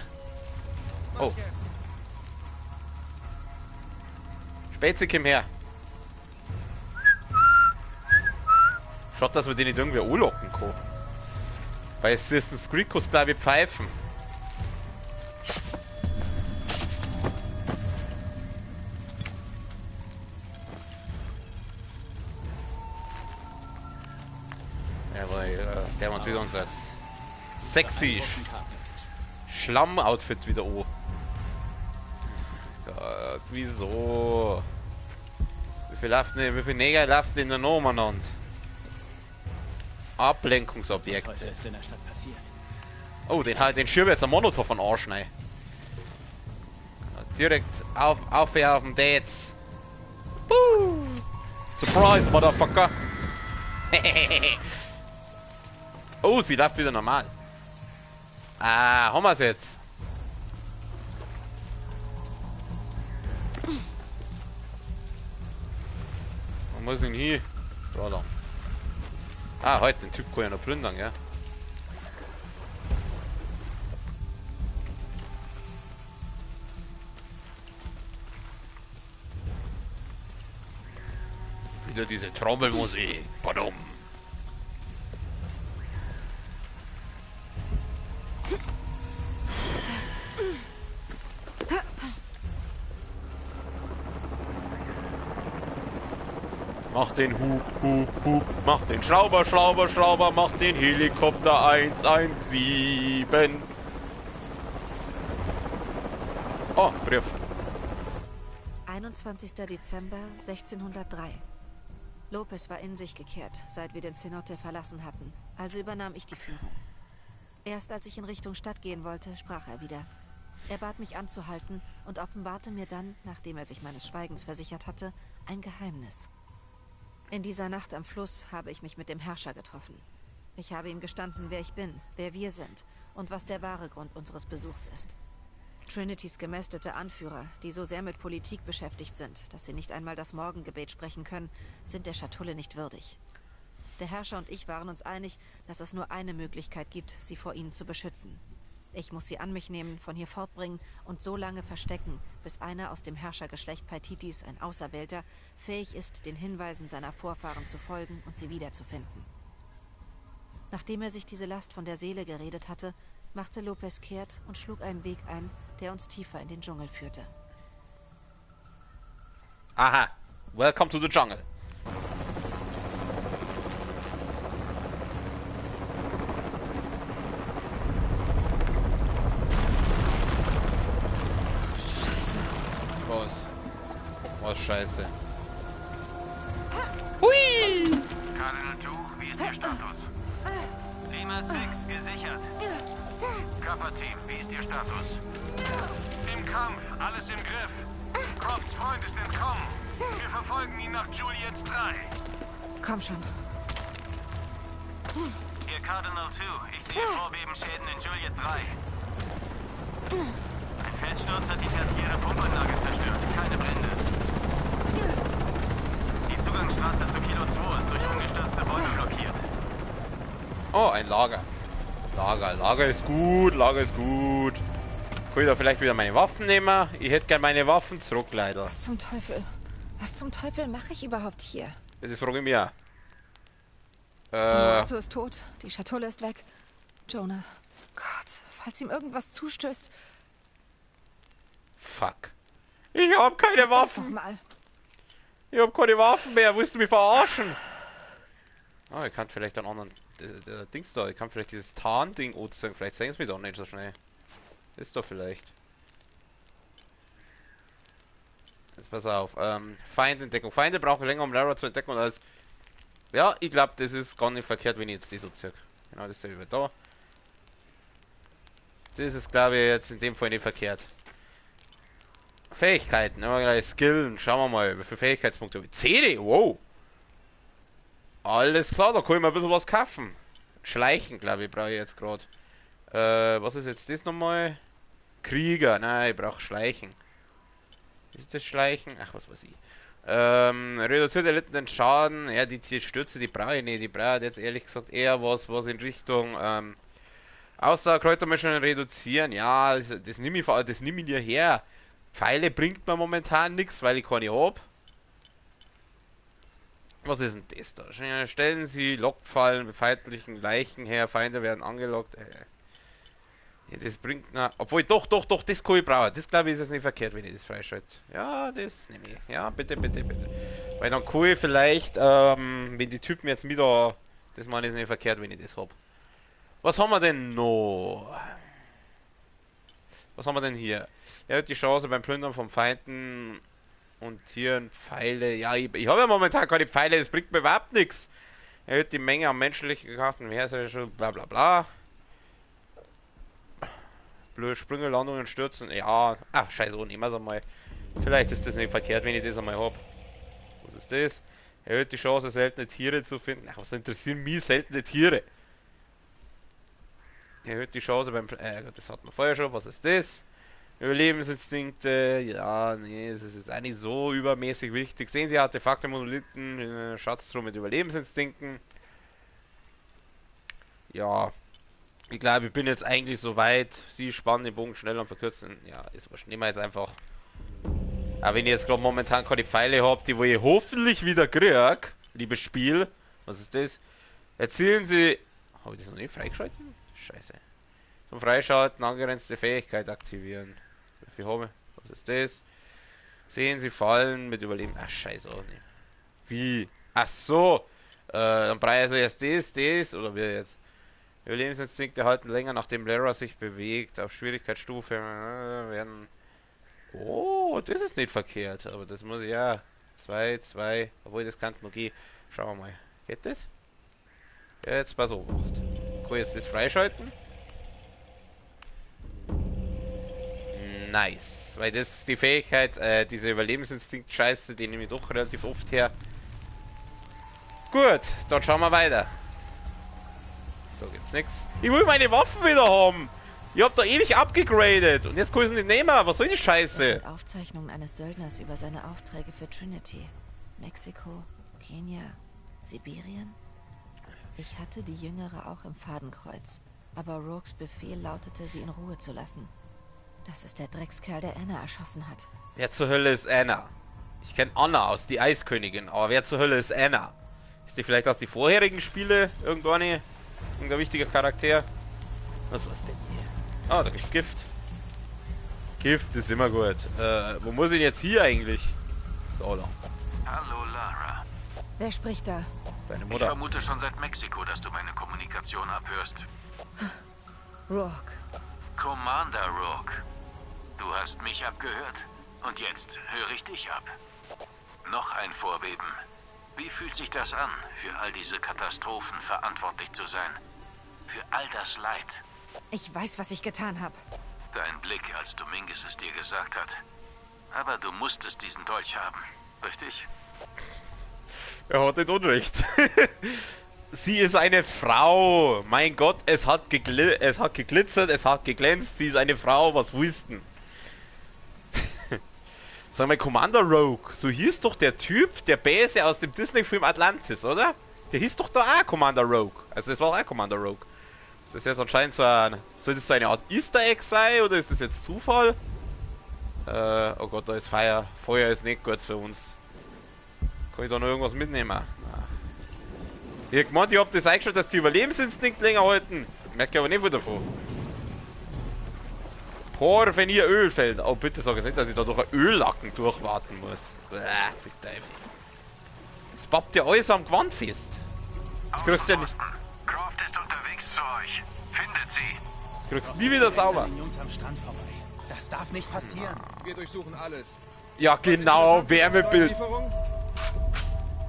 Oh. Was jetzt? Spätze, komm her. Schaut, dass wir den nicht irgendwie anlocken kann. Bei Assassin's Creed kannst du glaube ich pfeifen. Ja, weil der hat uns wieder unser sexy Schlamm-Outfit wieder an. Gott, wieso? Wie viel Neger laufen denn da noch umeinander? Ablenkungsobjekt. Was ist in der Stadt passiert? Oh, den schirbe jetzt ein Molotow von Arsch rein. Direkt auf dem Dates. Surprise, Motherfucker. Oh, sie läuft wieder normal. Ah, haben wir es jetzt. Wo muss ich denn hier? Da lang. Ah, heute den Typ kann ich noch plündern, gell? Wieder diese Trommelmusik. Badum. Mach den Hub, Hub, Hub, mach den Schrauber, Schrauber, Schrauber, mach den Helikopter 117. Oh, Brief. 21. Dezember 1603. Lopez war in sich gekehrt, seit wir den Cenote verlassen hatten, also übernahm ich die Führung. Erst als ich in Richtung Stadt gehen wollte, sprach er wieder. Er bat mich anzuhalten und offenbarte mir dann, nachdem er sich meines Schweigens versichert hatte, ein Geheimnis. In dieser Nacht am Fluss habe ich mich mit dem Herrscher getroffen. Ich habe ihm gestanden, wer ich bin, wer wir sind und was der wahre Grund unseres Besuchs ist. Trinitys gemästete Anführer, die so sehr mit Politik beschäftigt sind, dass sie nicht einmal das Morgengebet sprechen können, sind der Schatulle nicht würdig. Der Herrscher und ich waren uns einig, dass es nur eine Möglichkeit gibt, sie vor ihnen zu beschützen. Ich muss sie an mich nehmen, von hier fortbringen und so lange verstecken, bis einer aus dem Herrschergeschlecht Paititis, ein Auserwählter, fähig ist, den Hinweisen seiner Vorfahren zu folgen und sie wiederzufinden. Nachdem er sich diese Last von der Seele geredet hatte, machte Lopez kehrt und schlug einen Weg ein, der uns tiefer in den Dschungel führte. Aha. Welcome to the jungle. Scheiße. Was scheiße. Hui! Cardinal 2, wie ist Ihr Status? Lima 6 gesichert. Kappa-Team, wie ist Ihr Status? Im Kampf, alles im Griff. Crofts Freund ist entkommen. Wir verfolgen ihn nach Juliet 3. Komm schon. Hier Cardinal 2, ich sehe Vorbebenschäden in Juliet 3. Ein Felssturz hat die tertiäre Pumpanlage zerstört. Keine Brände. Die Zugangsstraße zu Kilo 2 ist durch umgestürzte Bäume blockiert. Oh, ein Lager. Lager ist gut, Lager ist gut. Kann ich da vielleicht wieder meine Waffen nehmen? Ich hätte gern meine Waffen zurück, leider. Was zum Teufel? Was zum Teufel mache ich überhaupt hier? Das frage ich mich auch. Otto ist tot, die Schatulle ist weg. Jonah, Gott, falls ihm irgendwas zustößt... Fuck. Ich hab keine Waffen. Nochmal. Ich hab keine Waffen mehr. Willst du mich verarschen? Ah, ich kann vielleicht einen anderen... Dings da. Ich kann vielleicht dieses Tarn-Ding anzeigen. Vielleicht sehen sie mich doch nicht so schnell. Ist doch vielleicht. Jetzt pass auf. Feindentdeckung. Feinde brauchen länger, um Lara zu entdecken und alles. Ja, ich glaube, das ist gar nicht verkehrt, wenn ich jetzt die so zirk. Genau, das ist ja über da. Das ist, glaube ich, jetzt in dem Fall nicht verkehrt. Fähigkeiten, immer gleich Skillen. Schauen wir mal, wie viele Fähigkeitspunkte habe ich. 10, wow! Alles klar, da kann ich mir ein bisschen was kaufen. Schleichen, glaube ich, brauche ich jetzt gerade. Was ist jetzt das nochmal? Krieger, nein, ich brauche Schleichen. Ist das Schleichen? Ach, was weiß ich. Reduziert erlittenen Schaden. Ja, die Stürze, die brauche ich nicht. Die brauche ich jetzt ehrlich gesagt eher was in Richtung Ausdauer, Kräutermischungen reduzieren. Ja, das nehme ich dir her. Pfeile bringt mir momentan nichts, weil ich keine habe. Was ist denn das da? Stellen Sie Lockfallen bei feindlichen Leichen her. Feinde werden angelockt. Ja, das bringt na. Obwohl, doch, das kann ich brauchen. Das glaube ich ist jetzt nicht verkehrt, wenn ich das freischalte. Ja, das nehme ich. Ja, bitte. Weil dann kann ich vielleicht, wenn die Typen jetzt wieder. Das meine ich nicht verkehrt, wenn ich das habe. Was haben wir denn noch? Was haben wir denn hier? Er hat die Chance beim Plündern von Feinden und Tieren Pfeile. Ja, ich habe ja momentan keine Pfeile, das bringt mir überhaupt nichts. Er hat die Menge an menschlichen Karten, wer ist ja schon, bla bla bla. Blöde Sprünge, Landungen, Stürzen. Ja, ach scheiße, nehmen wir es einmal. Vielleicht ist das nicht verkehrt, wenn ich das einmal habe. Was ist das? Erhöht die Chance, seltene Tiere zu finden. Ach, was interessieren mich seltene Tiere? Erhöht die Chance beim... das hatten wir vorher schon. Was ist das? Überlebensinstinkte. Ja, nee, das ist jetzt eigentlich so übermäßig wichtig. Sehen Sie Artefakte, Monolithen, Schatztruhe mit Überlebensinstinkten. Ja. Ich glaube, ich bin jetzt eigentlich so weit. Sie spannen den Bogen schneller und verkürzen. Ja, ist was. Nehmen wir jetzt einfach. Aber wenn ich jetzt gerade momentan keine Pfeile habe, die wo ich hoffentlich wieder kriege, liebes Spiel. Was ist das? Erzielen Sie... Habe ich das noch nicht freigeschalten? Scheiße. Zum Freischalten angrenzende Fähigkeit aktivieren. Wie habe ich? Was ist das? Sehen Sie Fallen mit Überleben. Ach, scheiße auch nicht. Wie? Ach so. Dann brauche ich also erst das oder wie jetzt? Überlebensinstinkte halten länger, nachdem Lara sich bewegt. Auf Schwierigkeitsstufe werden... Oh, das ist nicht verkehrt. Aber das muss ich ja... 2, obwohl das kann noch gehen. Schauen wir mal. Geht das? Ja, jetzt pass auf. Kann ich jetzt das freischalten? Nice. Weil das ist die Fähigkeit, diese Überlebensinstinkt-Scheiße, die nehme ich doch relativ oft her. Gut, dann schauen wir weiter. Da gibt's nichts. Ich will meine Waffen wieder haben. Ich hab da ewig abgegradet und jetzt kann ich sie nicht nehmen. Was soll die Scheiße? Das sind Aufzeichnungen eines Söldners über seine Aufträge für Trinity. Mexiko, Kenia, Sibirien. Ich hatte die Jüngere auch im Fadenkreuz, aber Rourkes Befehl lautete, sie in Ruhe zu lassen. Das ist der Dreckskerl, der Anna erschossen hat. Wer zur Hölle ist Anna? Ich kenne Anna aus Die Eiskönigin, aber wer zur Hölle ist Anna? Ist die vielleicht aus den vorherigen Spiele irgendwann Ein wichtiger Charakter. Was war's denn hier? Ah, da gibt's Gift. Gift ist immer gut. Wo muss ich jetzt hier eigentlich? So lang. Hallo, Lara. Wer spricht da? Deine Ich Mutter. vermute schon seit Mexiko, dass du meine Kommunikation abhörst. Rourke. Commander Rourke. Du hast mich abgehört. Und jetzt höre ich dich ab. Noch ein Vorbeben. Wie fühlt sich das an, für all diese Katastrophen verantwortlich zu sein? Für all das Leid? Ich weiß, was ich getan habe. Dein Blick, als Dominguez es dir gesagt hat. Aber du musstest diesen Dolch haben, richtig? Er hat nicht Unrecht. Sie ist eine Frau. Mein Gott, es hat geglitzert, es hat geglänzt. Sie ist eine Frau, was willst du denn? Sag mal, Commander Rogue. So hieß doch der Typ, der Bäse aus dem Disney-Film Atlantis, oder? Der hieß doch da auch Commander Rogue. Also das war auch Commander Rogue. Das ist jetzt anscheinend soll das so eine Art Easter Egg sein, oder ist das jetzt Zufall? Oh Gott, da ist Feuer. Feuer ist nicht gut für uns. Kann ich da noch irgendwas mitnehmen? Ich meinte, ich hab das eingestellt, dass die Überlebensinstinkt länger halten. Merke aber nicht viel davon. Porvenir Ölfeld. Oh, bitte sag jetzt nicht, dass ich da durch ein Öllacken durchwarten muss. Für Teufel. Das pappt ja alles am Gewand fest. Das kriegst du ja nicht. Croft ist unterwegs zu euch. Findet sie. Das kriegst du nie wieder sauber. Jungs am Strand vorbei. Das darf nicht passieren. Wir durchsuchen alles. Ja, genau, Wärmebild.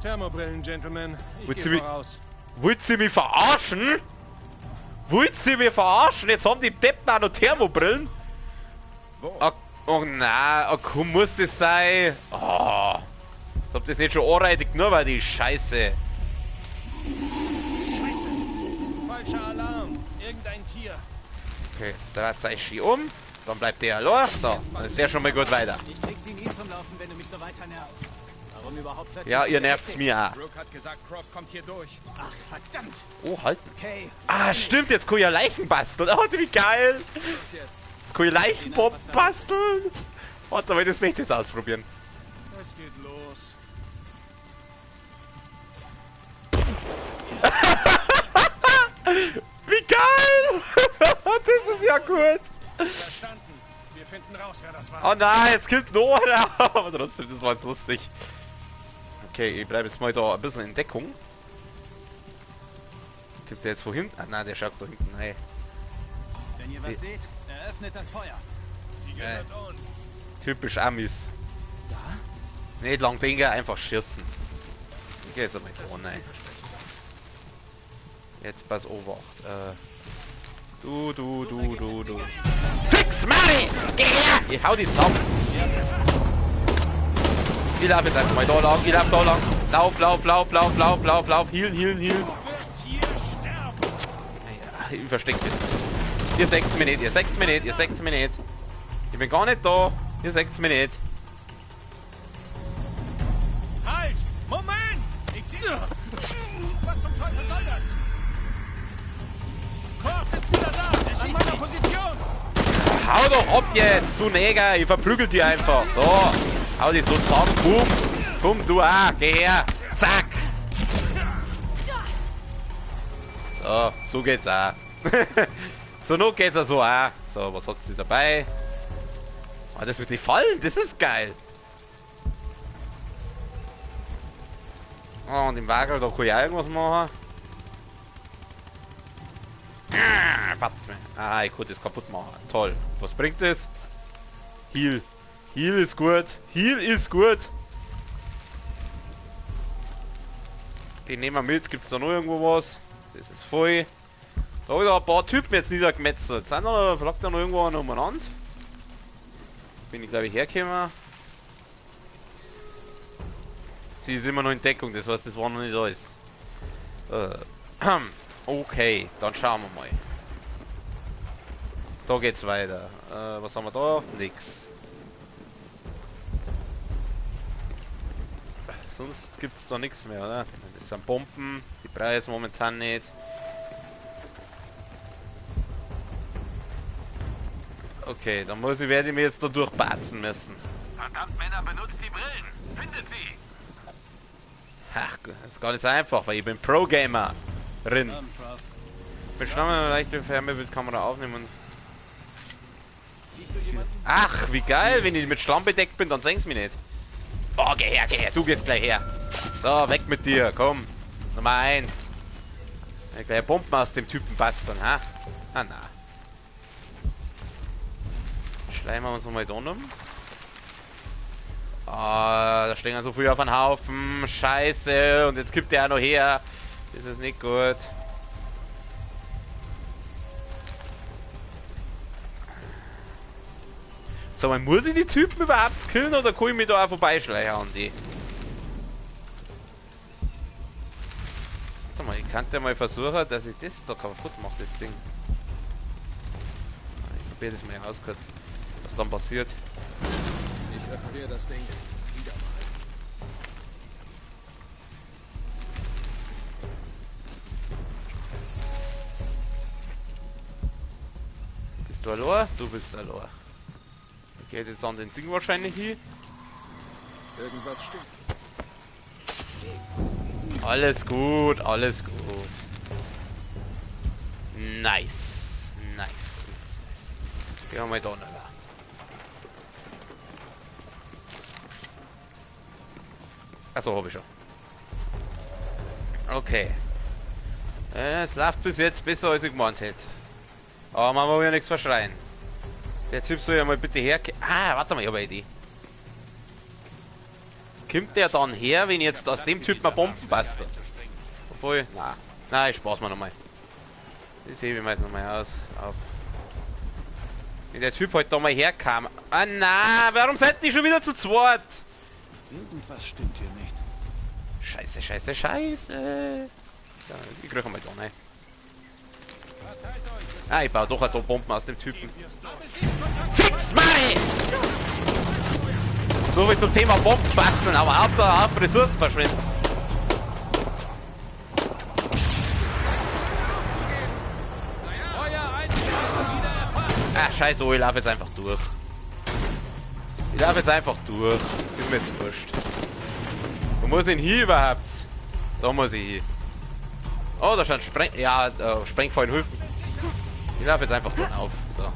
Thermobrillen, Gentlemen. Wollt Ich sie gehe mich- voraus. Wollt ihr mich verarschen? Wollt ihr mich verarschen? Jetzt haben die Deppen auch noch Thermobrillen. Wo? Oh nein, oh komm, muss das sein? Oh, ich hab das nicht schon anreitig, nur weil die Scheiße. Scheiße. Falscher Alarm. Irgendein Tier. Okay, jetzt dreht sich Ski um, dann bleibt der allein. So, dann ist der schon mal gut weiter. Ich krieg sie nie zum Laufen, wenn du mich so weiter nervst. Warum überhaupt plötzlich? Ja, ihr nervt's mir auch. Rourke hat gesagt, Croft kommt hier durch. Ach, verdammt. Oh, halten. Okay. Ah, stimmt, jetzt kann ich ja Leichen basteln. Oh, wie geil. Was jetzt? Kann ich Leichenbomben basteln? Warte mal, das möchte ich jetzt ausprobieren. Es geht los. Wie geil! Das ist ja gut. Verstanden. Wir finden raus, wer das war. Oh nein, jetzt killt noch einer. Aber trotzdem, das war jetzt lustig. Okay, ich bleibe jetzt mal da ein bisschen in Deckung. Gibt der jetzt von hinten? Ah nein, der schaut da hinten. Hey. Wenn ihr was seht, eröffnet das Feuer. Sie gehört uns. Typisch Amis. Ja? Nicht lang denken, einfach schießen. Ich geh jetzt einmal da rein. Jetzt pass Obacht. Du. Fix Mari! Geh her! Ich hau die zusammen. Ich lauf jetzt einfach mal da lang. Ich lauf da lang. Lauf. Healen. Du wirst hier sterben. Ja, ich versteck mich. Ihr seht's mich nicht. Ich bin gar nicht da. Ihr seht's mich nicht. Halt! Moment! Ich sehe... Was zum Teufel soll das? Croft ist wieder da! An meiner Position! Hau doch ab jetzt, du Neger. Ich verprügel die einfach. So. Hau die so zusammen. Komm, du auch. Geh her. Zack. So geht's auch. So not geht's auch so auch. So, was hat sie dabei? Oh, das mit den Fallen, das ist geil. Oh, und im Wagel, da kann ich auch irgendwas machen. Patz mir. Ah, ich kann das kaputt machen. Toll. Was bringt das? Heal. Heal ist gut. Den nehmen wir mit. Gibt's da noch irgendwo was? Das ist voll. Da hab ich da ein paar Typen jetzt niedergemetzelt. Sind da, fragt da noch irgendwo einen umeinander? Bin ich glaube ich hergekommen. Sie ist immer noch in Deckung, das heißt, das war noch nicht alles. Okay, dann schauen wir mal. Da geht's weiter. Was haben wir da? Nix. Sonst gibt's da nichts mehr, oder? Das sind Bomben, die brauche ich jetzt momentan nicht. Okay, dann werde ich mir jetzt da durchbatzen müssen. Verdammt, Männer, benutzt die Brillen. Findet sie. Ach, das ist gar nicht so einfach, weil ich bin Pro-Gamer. Mit Schlammen leichte Fernbildkamera aufnehmen und... Siehst du jemanden? Ach, wie geil, wenn ich mit Schlamm bedeckt bin, dann sehen's mich nicht. Oh, geh her, du gehst gleich her. So, weg mit dir, komm. Nummer 1. Gleich Bomben aus dem Typen basteln, ha? Ah, na. Schleimen wir uns nochmal da um. Ah, da stehen so viel auf einen Haufen. Scheiße. Und jetzt kippt der auch noch her. Das ist nicht gut. So, man muss ich die Typen überhaupt killen oder kann ich mich da auch vorbeischleichen an die? Warte mal, ich kann ja mal versuchen, dass ich das da kaputt mache, das Ding. Ich probiere das mal aus kurz, was dann passiert. Ich repariere das Ding. Wieder mal. Bist du allein? Du bist allein. Geht jetzt an den Ding wahrscheinlich hin. Irgendwas stimmt. Alles gut, alles gut. Nice. Nice. Gehen wir mal da runter. Achso, hab ich schon. Okay. Es läuft bis jetzt besser als ich gemeint hätte. Aber man will ja nichts verschreien. Der Typ soll ja mal bitte her... Ah, warte mal, ich habe eine Idee. Kommt der dann her, wenn jetzt aus dem Typ mal Bomben basteln? Obwohl, na, ich spaß mal nochmal. Das hebe ich mir jetzt nochmal aus. Auf. Wenn der Typ halt da mal herkam. Ah, na, warum seid ihr schon wieder zu zweit? Irgendwas stimmt hier nicht. Scheiße, scheiße, scheiße. Ja, ich kriege mal da rein. Ah, ich baue doch ein Bomben aus dem Typen. Fix Money! So viel zum Thema Bomben basteln, aber auf Ressourcen verschwinden. Ah, scheiße, ich laufe jetzt einfach durch. Ich laufe jetzt einfach durch. Ist mir jetzt wurscht. Wo muss ich denn hier überhaupt? Da muss ich hin. Oh, da stand Sprengfallen Hilfen. Ich laufe jetzt einfach dann auf. So.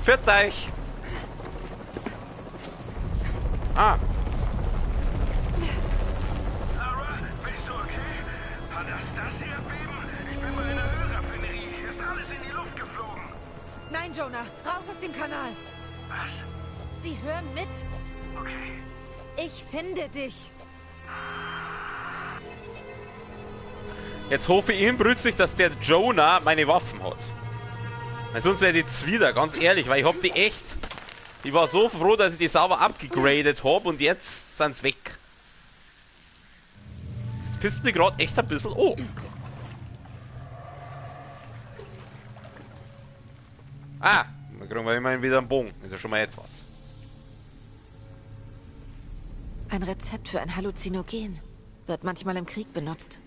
Führt euch! Ah! Lara, bist du okay? War das Erdbeben? Ich bin bei einer Ölraffinerie. Hier ist alles in die Luft geflogen. Nein, Jonah, raus aus dem Kanal. Was? Sie hören mit. Okay. Ich finde dich. Jetzt hoffe ich inbrünstig, dass der Jonah meine Waffen hat. Weil sonst wäre jetzt wieder, ganz ehrlich, weil ich hab die echt... Ich war so froh, dass ich die sauber abgegradet habe und jetzt sind sie weg. Das pisst mich gerade echt ein bisschen an. Ah, dann kriegen wir immerhin wieder einen Bogen. Ist ja schon mal etwas. Ein Rezept für ein Halluzinogen. Wird manchmal im Krieg benutzt.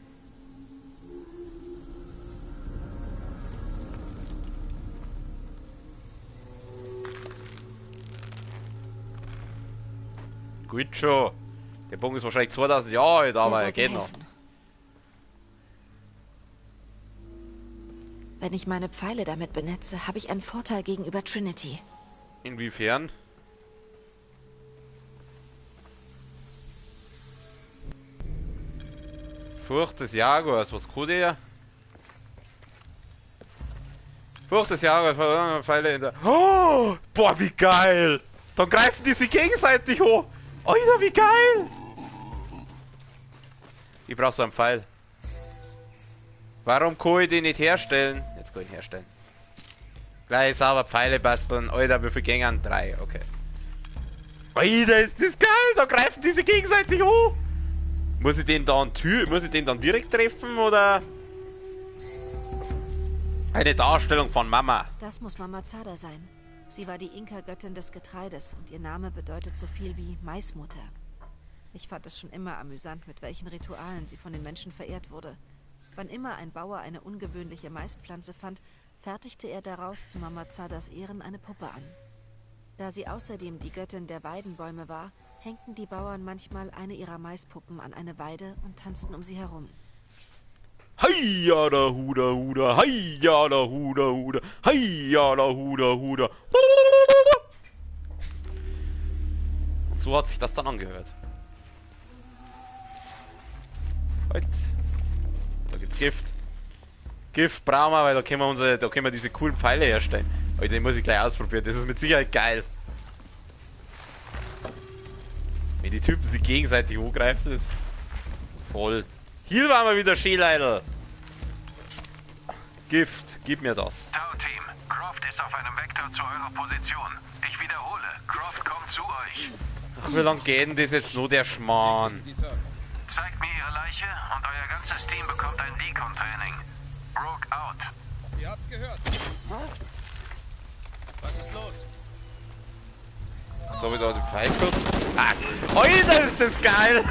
Gut schon. Der Bogen ist wahrscheinlich 2000 Jahre alt, aber er geht noch. Wenn ich meine Pfeile damit benetze, habe ich einen Vorteil gegenüber Trinity. Inwiefern? Furcht des Jaguars, was kann der? Furcht des Jaguars, Pfeile in der... Oh, boah, wie geil! Dann greifen die sich gegenseitig hoch! Alter, wie geil! Ich brauch so einen Pfeil. Warum kann ich den nicht herstellen? Jetzt kann ich ihn herstellen. Gleich sauber Pfeile basteln. Alter, wie viel Gänge? 3, okay. Alter, ist das geil! Da greifen die sich gegenseitig hoch! Muss ich den dann direkt treffen, oder? Eine Darstellung von Mama. Das muss Mama Zada sein. Sie war die Inka-Göttin des Getreides und ihr Name bedeutet so viel wie Maismutter. Ich fand es schon immer amüsant, mit welchen Ritualen sie von den Menschen verehrt wurde. Wann immer ein Bauer eine ungewöhnliche Maispflanze fand, fertigte er daraus zu Mama Zadas Ehren eine Puppe an. Da sie außerdem die Göttin der Weidenbäume war, hängten die Bauern manchmal eine ihrer Maispuppen an eine Weide und tanzten um sie herum. Heia da Huda Huda, heia da Huda Huda, heia da Huda Huda. Und so hat sich das dann angehört. Halt. Da gibt's Gift. Gift brauchen wir, weil da können wir diese coolen Pfeile herstellen. Aber den muss ich gleich ausprobieren, das ist mit Sicherheit geil. Wenn die Typen sich gegenseitig angreifen, ist voll. Hier waren wir wieder Schäleidel. Gift, gib mir das. Tau-Team, Croft ist auf einem Vektor zu eurer Position. Ich wiederhole, Croft kommt zu euch. Ach, wie lang geht denn das jetzt nur, der Schmarrn? Zeigt mir ihre Leiche und euer ganzes Team bekommt ein Decon-Training. Rogue out. Ihr habt's gehört. Was ist los? So, wieder den Pfeil kurz. Ah, Alter, ist das geil!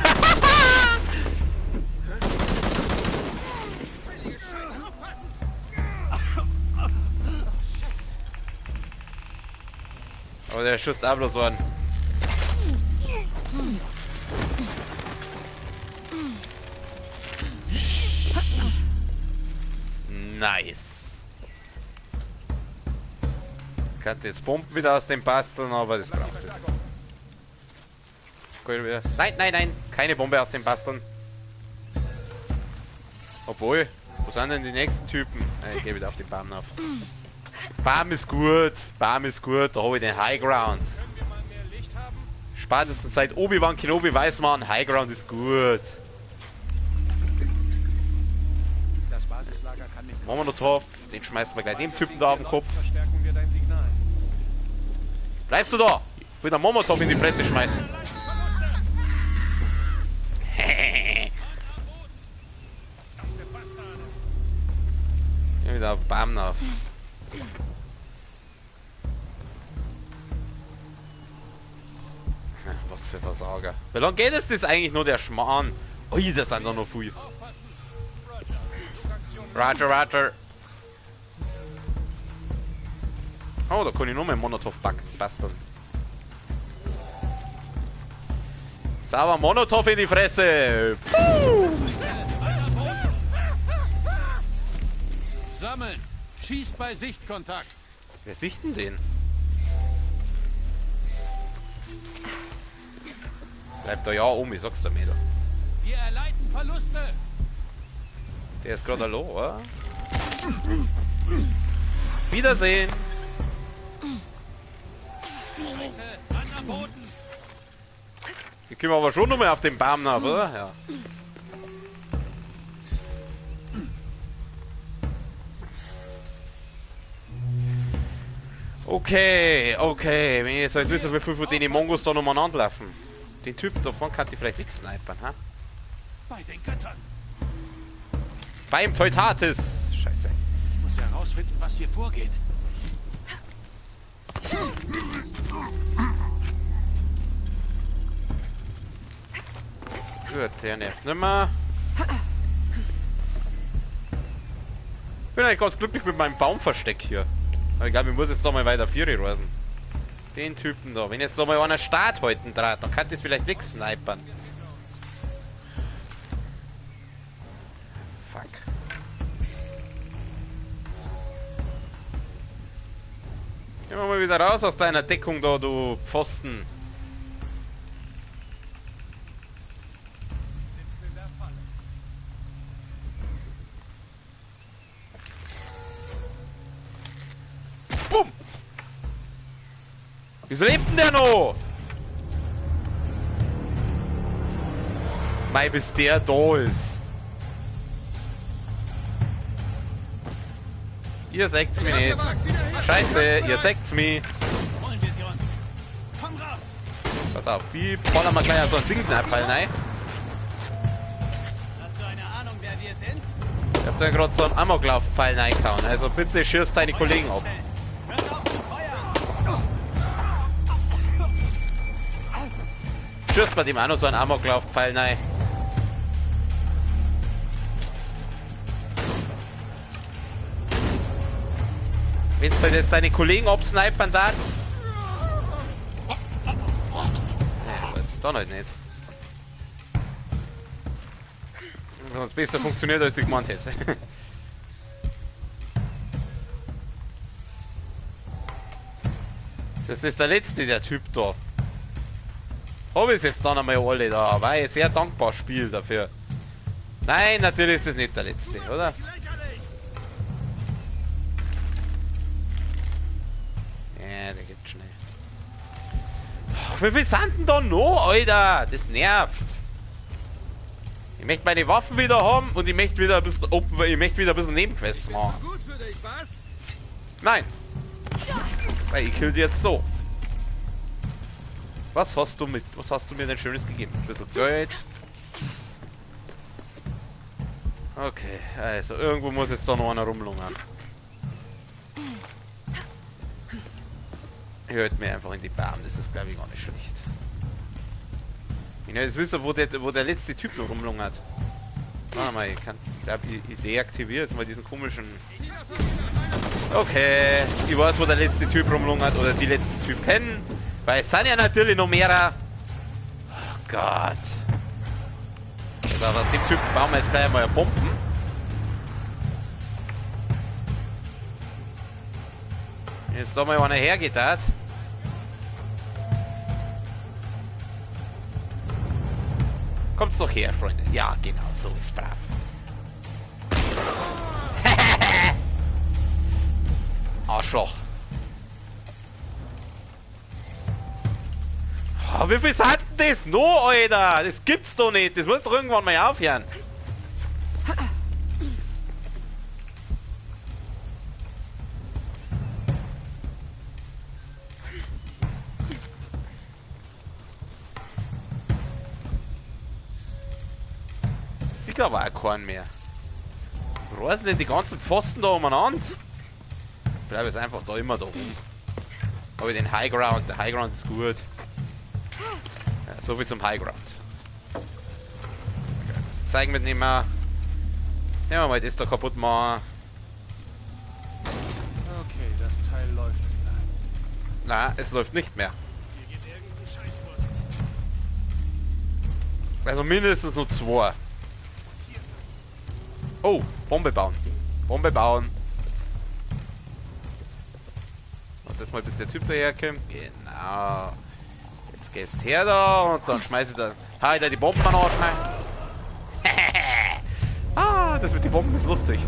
Aber der Schuss auch bloß an. Nice. Ich könnte jetzt Bomben wieder aus dem basteln, aber das braucht es. Nein, nein, nein, keine Bombe aus dem basteln. Obwohl, wo sind denn die nächsten Typen? Ich gehe wieder auf den Baum auf. Baum ist gut, da habe ich den High Ground. Spätestens seit Obi-Wan Kenobi weiß man, High Ground ist gut. Das Basislager kann nicht. Molotov, den schmeißen wir gleich dem Typen da auf den Kopf. Bleibst du da? Ich will den Molotov in die Fresse schmeißen. Wieder auf Bam auf. Was für Versager. Wie lange geht es das eigentlich nur, der Schmarrn? Ui, das sind doch noch viel. Roger, Roger. Oh, da kann ich nur mehr Molotov basteln. Sauber Molotov in die Fresse. Puh. Sammeln! Schießt bei Sichtkontakt! Wer sichten den? Bleibt da ja oben, ich sag's dir, Mädel. Wir erleiden Verluste! Der ist gerade hallo, oder? Wiedersehen! Wir können aber schon noch mal auf den Baum nach, oder? Ja. Okay, okay. Wenn ich jetzt halt wissen, wie viel von denen Mongos da nochmal anlaufen. Den Typen davon kann ich vielleicht wegsnipern, ha? Bei den Göttern! Beim Teutatis! Scheiße. Ich muss herausfinden, was hier vorgeht. Gut, der nervt nimmer. Ich bin eigentlich ganz glücklich mit meinem Baumversteck hier. Aber ich glaube, ich muss jetzt doch mal weiter Fury reisen. Den Typen da. Wenn jetzt doch mal einer Start halten draht, dann kann das vielleicht wegsnipern. Fuck. Gehen wir mal wieder raus aus deiner Deckung da, du Pfosten. Bumm! Wieso lebt denn der noch? Mei, bis der da ist. Ihr seht's mich nicht. Scheiße, ihr seht's mich. Pass auf, wie ballern wir gleich so ein Ding-Abfall rein? Hast du eine Ahnung, wer wir sind? Ich hab da gerade so einen Amoklauf-Pfeil reingehauen, also bitte schießt deine Kollegen ab. Hört auf zu feuern! Schießt bei dem auch noch so einen Amoklauf-Pfeil rein. Wenn du halt jetzt deine Kollegen absnipern darfst. Ja, aber jetzt dann halt nicht. Sonst besser funktioniert, als ich gemeint hätte. Das ist der letzte, der Typ da. Habe ich jetzt dann einmal alle da, war ich sehr dankbar Spiel dafür. Nein, natürlich ist es nicht der letzte, oder? Ja, der geht schnell. Wie viel sind denn da noch, Alter? Das nervt. Ich möchte meine Waffen wieder haben und ich möchte wieder ein bisschen Nebenquests machen. Nein. Weil ich kill die jetzt so. Was hast du mir denn Schönes gegeben? Ein bisschen Geld. Okay, also irgendwo muss jetzt doch noch einer rumlungern. Hört mir einfach in die Bahn, das ist glaube ich gar nicht schlecht. Ich will jetzt wissen, wo der letzte Typ noch rumlungert. Warte mal, ich deaktiviere jetzt mal diesen komischen... Okay, ich weiß, wo der letzte Typ rumlungert oder die letzten Typen. Weil es sind ja natürlich noch mehrere. Oh Gott. So, aus dem Typ bauen wir jetzt gleich mal Bomben. Jetzt da mal einer hergetan. Kommt's doch her, Freunde. Ja, genau, so ist brav. Arschloch. Oh, wie viel sind denn das noch, Alter? Das gibt's doch nicht. Das muss doch irgendwann mal aufhören. Sieht aber auch keinen mehr. Wo sind denn die ganzen Pfosten da umeinander? Ich bleibe jetzt einfach da immer da rum. Habe ich den High Ground. Der High Ground ist gut. Ja, so viel zum High Ground. Okay, das zeigen wir nicht mehr. Ja, mal das da kaputt machen. Okay, das Teil läuft wieder. Na, es läuft nicht mehr. Hier geht irgendein Scheiß vor sich. Also mindestens nur 2. Oh, Bombe bauen. Bombe bauen. Und das mal bis der Typ daherkommt. Genau. Jetzt gehst her da und dann schmeiße ich da. Ha, da die Bomben anschmeißen. Ah, das mit den Bomben ist lustig.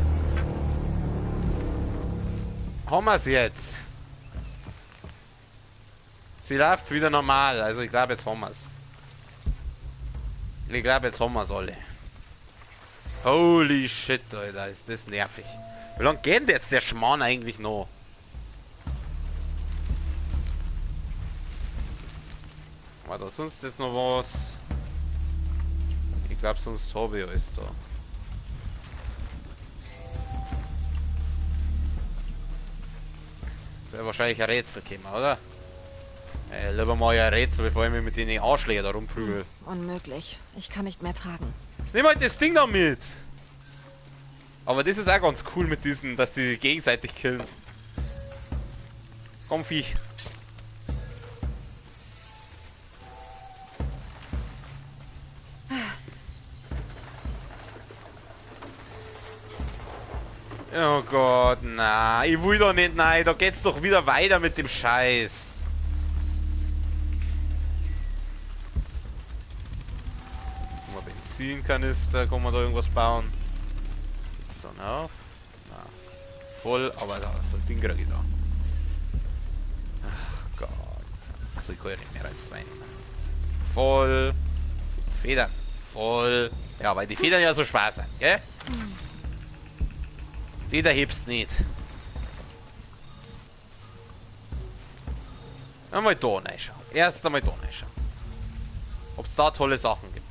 Haben wir es jetzt? Sie läuft wieder normal, also ich glaube jetzt haben wir es. Ich glaube jetzt haben wir es alle. Holy shit, Alter, ist das nervig. Wie lange geht denn jetzt der Schmarrn eigentlich noch? War da sonst jetzt noch was? Ich glaube sonst habe ich alles da. Das wäre wahrscheinlich ein Rätsel gekommen, oder? Lieber mal ein Rätsel, bevor ich mich mit den Arschläger da rumprügel. Unmöglich. Ich kann nicht mehr tragen. Jetzt nimm halt das Ding da mit! Aber das ist auch ganz cool mit diesen, dass sie gegenseitig killen. Komm, Viech. Oh Gott, na, ich will doch nicht, nein, da geht's doch wieder weiter mit dem Scheiß. Benzinkanister, kann man da irgendwas bauen? So, auf. Na, voll, aber da, so ein Ding krieg ich da. Ach Gott. Also ich kann ja nicht mehr als 2 nehmen. Voll. Federn. Voll. Ja, weil die Federn ja so schwer sind, gell? Die da hebst nicht. Einmal da reinschauen. Erst einmal da reinschauen. Ob es da tolle Sachen gibt.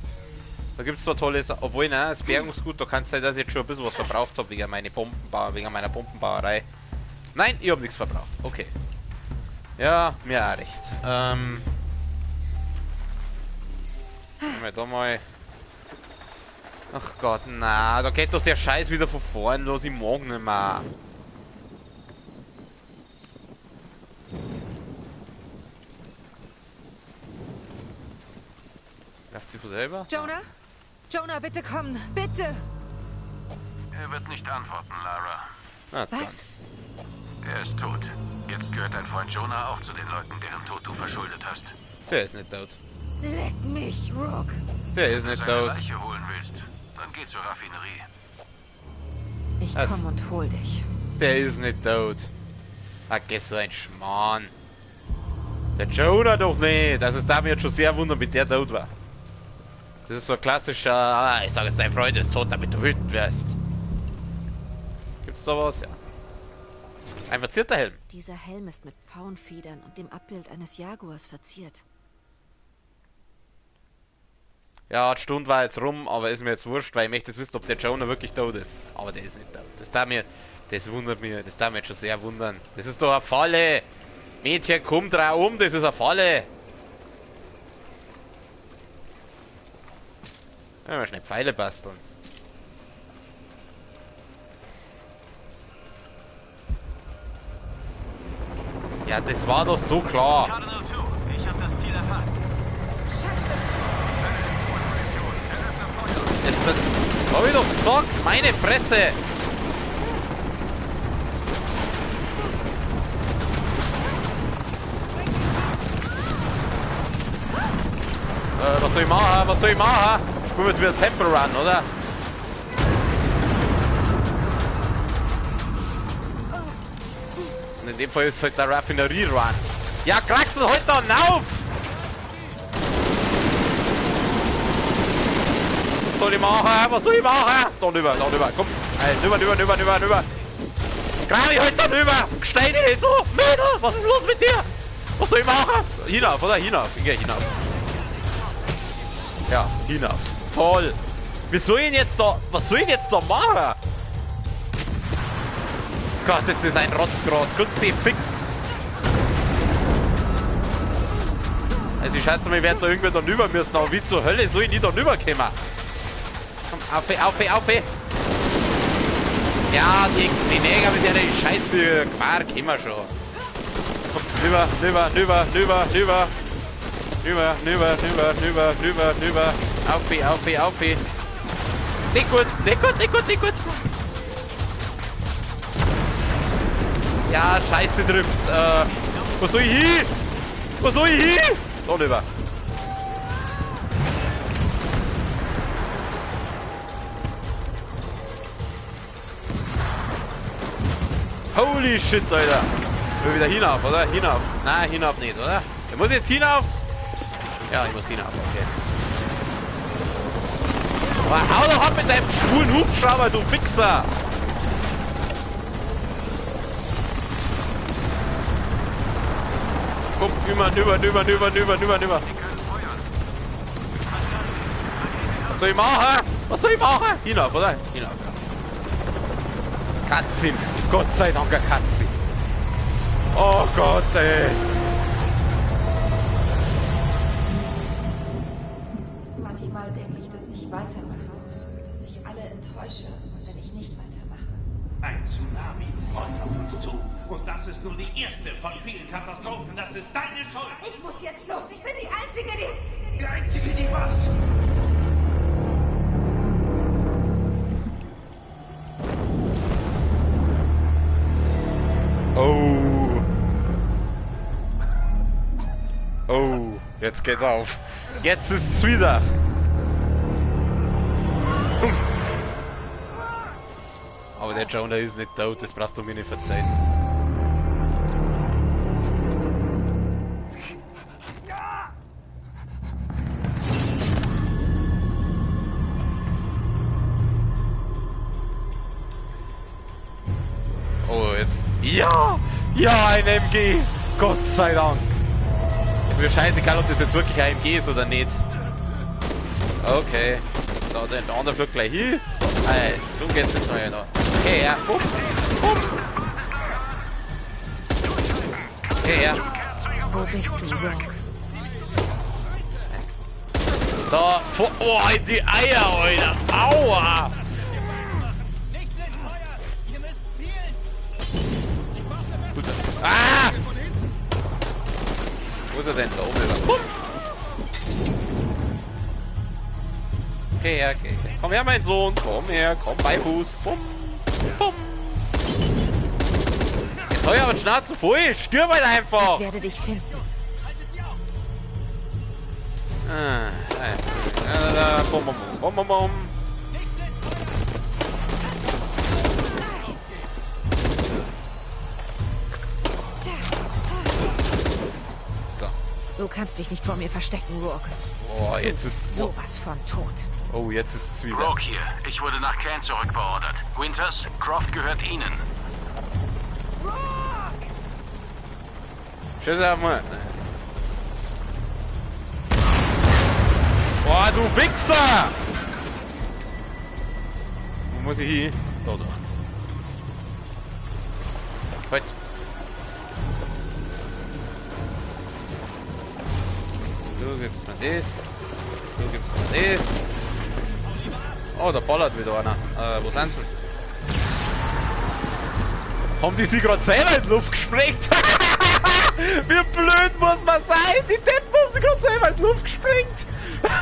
Da gibt es zwar tolle Sachen, obwohl, ne, das Bergungsgut, da kann es sein, dass ich jetzt schon ein bisschen was verbraucht habe wegen meiner Bombenbauerei. Nein, ich habe nichts verbraucht. Okay. Ja, mir auch recht. Nehmen wir da mal. Ach Gott, na, da geht doch der Scheiß wieder von vorn los, ich mag nicht mehr. Läuft sie von selber? Jonah? Jonah, bitte komm, bitte! Er wird nicht antworten, Lara. Na, Was? Er ist tot. Jetzt gehört dein Freund Jonah auch zu den Leuten, deren Tod du verschuldet hast. Der ist nicht tot. Leck mich, Rook! Der ist Wenn du nicht seine tot. Leiche holen willst, dann geh zur Raffinerie. Ich Was? komm und hol dich. Der ist nicht tot. Vergiss so ein Schmarrn. Der Jonah doch nicht. Das ist da mir jetzt schon sehr wundern, wie der tot war. Das ist so ein klassischer, ich sage es, dein Freund ist tot, damit du wütend wirst. Gibt's da was? Ja. Ein verzierter Helm. Dieser Helm ist mit Pfauenfedern und dem Abbild eines Jaguars verziert. Ja, die Stunde war jetzt rum, aber ist mir jetzt wurscht, weil ich möchte jetzt wissen, ob der Jonah wirklich tot ist. Aber der ist nicht tot. Das wundert mich, das darf mich jetzt schon sehr wundern. Das ist doch eine Falle. Mädchen, komm drauf um, das ist eine Falle. Ja, mal schnell Pfeile basteln. Ja, das war doch so klar. Cardinal 2, ich habe das Ziel erfasst. Jetzt hab ich doch gesagt, meine Fresse. Was soll ich machen? Was soll ich machen? Spielen wir jetzt wieder Temple Run, oder? Und in dem Fall ist halt der Raffinerie Run. Ja, Kraxel, halt da auf! Was soll ich machen? Was soll ich machen? Da rüber, komm. Rüber. Grabi, halt da rüber! Stell dich nicht so! Mädel, was ist los mit dir? Was soll ich machen? Hinauf, oder? Hinauf. Ich geh hinauf. Ja, hinauf. Toll. Wie soll ich jetzt da... Was soll ich jetzt da machen? Gott, das ist ein Rotzgrad. Kurz fix. Also ich schätze mal, ich werde da irgendwann da rüber müssen. Aber wie zur Hölle soll ich nie da rüber kommen? Komm, auf. Ja, die Neger mit der Scheißbücher. Quar, können wir schon. Komm, rüber. Auf. Nicht gut. Ja, Scheiße trifft. Wo soll ich hin? Da rüber. Holy shit, Alter. Ich will wieder hinauf, oder? Hinauf. Nein, hinauf nicht, oder? Ich muss jetzt hinauf. Ja, ich muss hinauf, okay. Aber hau doch ab mit deinem schwulen Hubschrauber, du Wichser! Komm, rüber. Was soll ich machen? Hinauf, oder? Hinauf, ja. Cutscene. Gott sei Dank ein Cutscene. Oh Gott, ey. Manchmal denke ich, dass ich weitermachen muss, dass ich alle enttäusche, wenn ich nicht weitermache. Ein Tsunami rollt auf uns zu. Und das ist nur die erste von vielen Katastrophen. Das ist deine Schuld. Ich muss jetzt los. Ich bin die Einzige, Die Einzige, die was? Oh, jetzt geht's auf. Jetzt ist's wieder. Aber der Jonah ist nicht tot, das brauchst du mir nicht verzeihen. Oh, jetzt. Ja! Ja, ein MG! Gott sei Dank! Ist mir scheißegal, ob das jetzt wirklich ein MG ist oder nicht. Okay. So, der andere fliegt gleich hin. So geht's jetzt mal noch. Okay, ja. Bumm. Okay, ja. Wo bist du, Rock? Da, oh, in die Eier, Alter. Aua! Gut. Ah! Wo ist er denn? Da oben ist er. Bumm. Geh her, geh her. Komm her, mein Sohn. Komm her, komm, Beifuß. Bumm, bumm. Jetzt soll ich aber die Schnauze voll. Stirb halt einfach. Ich werde dich finden. Bum, bum, bum, bum, bum. So. Du kannst dich nicht vor mir verstecken, Rourke. Oh, jetzt ist Sowas von tot. Oh, jetzt ist es wieder. Rourke hier. Ich wurde nach Cairn zurückbeordert. Winters, Croft gehört Ihnen. Tschüss, Mann. Boah, du Wichser! Wo muss ich hin? Da. Halt. Du gibst mir das. Du gibst mir das. Oh, da ballert wieder einer. Wo sind sie? Haben die sich gerade selber in die Luft gesprengt? Wie blöd muss man sein? Die Deppen haben sich gerade selber in die Luft gesprengt. Ist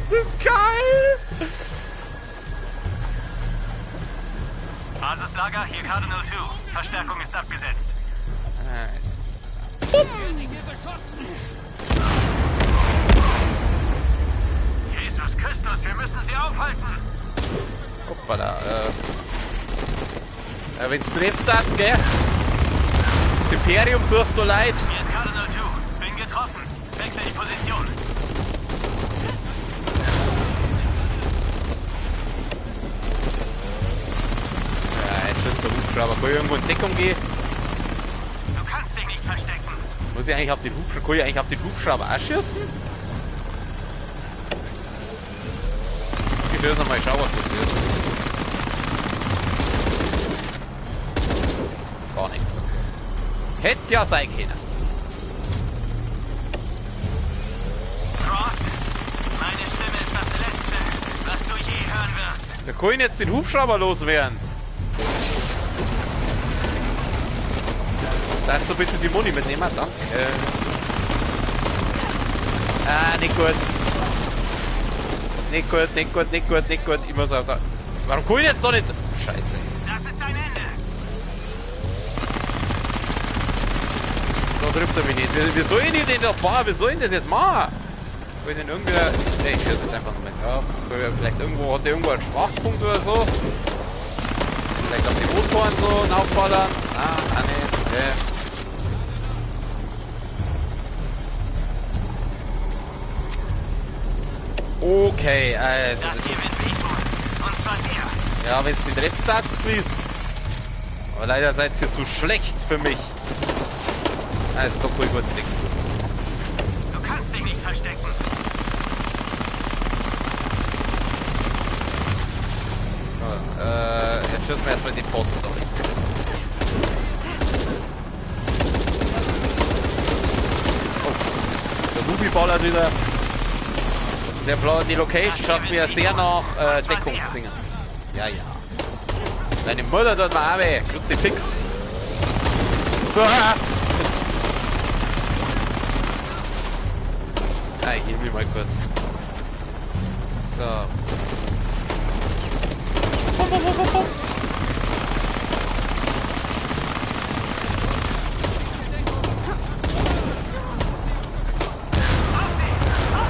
das geil? Basislager, hier Cardinal 2. Verstärkung ist abgesetzt. Jesus Christus, wir müssen sie aufhalten. Hoppala, wenn's trifft das, gell? Das Imperium sucht du Leid. Hier ist Cardinal 2. Bin getroffen. Wechsel die Position. Ja, jetzt ist der Hubschrauber. Kann ich irgendwo in Deckung gehen? Du kannst dich nicht verstecken. Muss ich eigentlich auf den Hubschrauber, kann ich eigentlich auf den Hubschrauber auch schießen? Ich will noch mal schauen, was passiert. Gar nichts. Hätte ja sein können. Croft, meine Stimme ist das Letzte, was du je hören wirst. Wir können jetzt den Hubschrauber loswerden. Darfst du bitte die Muni mitnehmen? Danke. Nicht gut. Nicht gut, nicht gut, nicht gut, nicht gut. Ich muss auch sagen. Warum kann ich jetzt doch nicht... Scheiße. Das ist dein Ende. Da trifft er mich nicht. Wie soll ich den da fahren? Wie soll ich das jetzt machen? Soll ich den irgendwie... Ne, ich schieße jetzt einfach noch mit. Ja, vielleicht irgendwo... Hat der irgendwo einen Schwachpunkt oder so? Vielleicht auf die Motoren so aufballern? Ah, nee. Okay. Okay, also... Das hier wird wehtun. Und zwar sehr. Ja, wenn es mit Reptat fließt. Aber leider seid ihr zu schlecht für mich. Also doch wohl gut Blick. Du kannst dich nicht verstecken. So, jetzt schießen wir erstmal den Posten durch. Oh, der Ruby ballert wieder. Die Location schafft mir sehr nach Deckungsdingen. Ja, ja. Deine Mutter tut mir auch weh. Kruzifix. Ich heal mich mal kurz. So. Bum, bum, bum, bum, bum.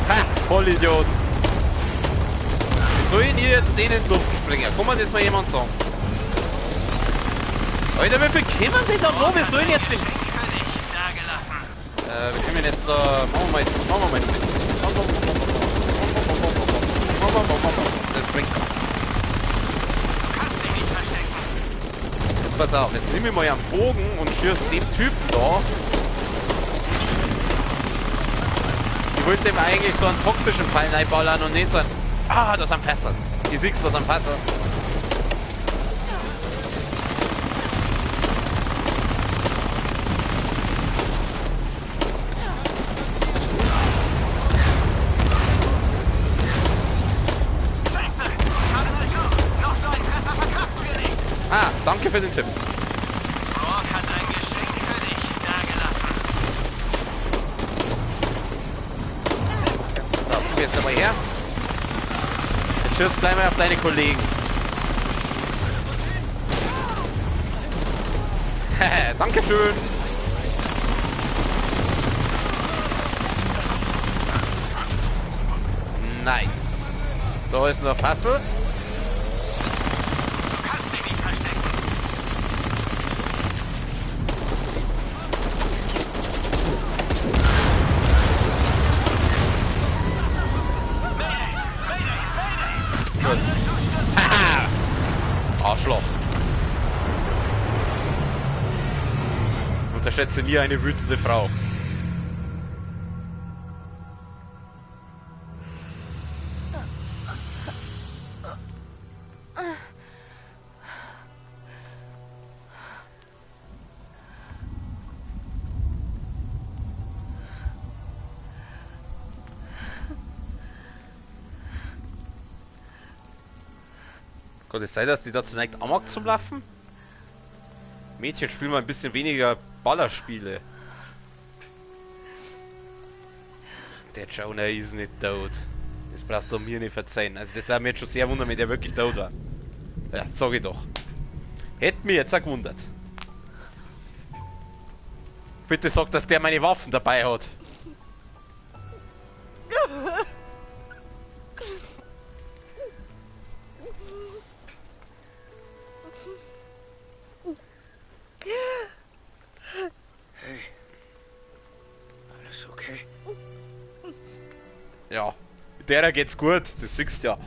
Ha! Vollidiot! Wie soll ich denn hier jetzt den in die Luft springen? Kann man das mal jemand sagen? Alter, wie viel kommen denn da noch? Wir sollen jetzt den... wir können jetzt da... Machen wir mal noch mit. Das bringt gar nichts. Jetzt pass auf, jetzt nehme ich mal einen Bogen und schieße den Typen da. Ich wollte dem eigentlich so einen toxischen Pfeil reinballern und nicht so einen... Ah, das ist ein Fässer. Ich siehst das am Fässer. Ah, danke für den Tipp. Rourke hat ein Geschenk für dich dagelassen. So, komm jetzt aber her. Jetzt hörst du gleich mal auf deine Kollegen. Dankeschön. Nice. Da ist noch Fassel. Kannst dich nicht verstecken. Haha! Arschloch. Unterschätze nie eine wütende Frau. Kann es sein, dass die dazu neigt, Amok zu laufen? Mädchen, spielen mal ein bisschen weniger Ballerspiele. Der Jonah ist nicht tot. Das brauchst du mir nicht verzeihen. Also das hat mich jetzt schon sehr wundern, wenn der wirklich tot war. Ja, sag ich doch. Hätte mich jetzt auch gewundert. Bitte sag, dass der meine Waffen dabei hat. Hey. Alles okay? Ja, mit der geht's gut, das siehst du ja.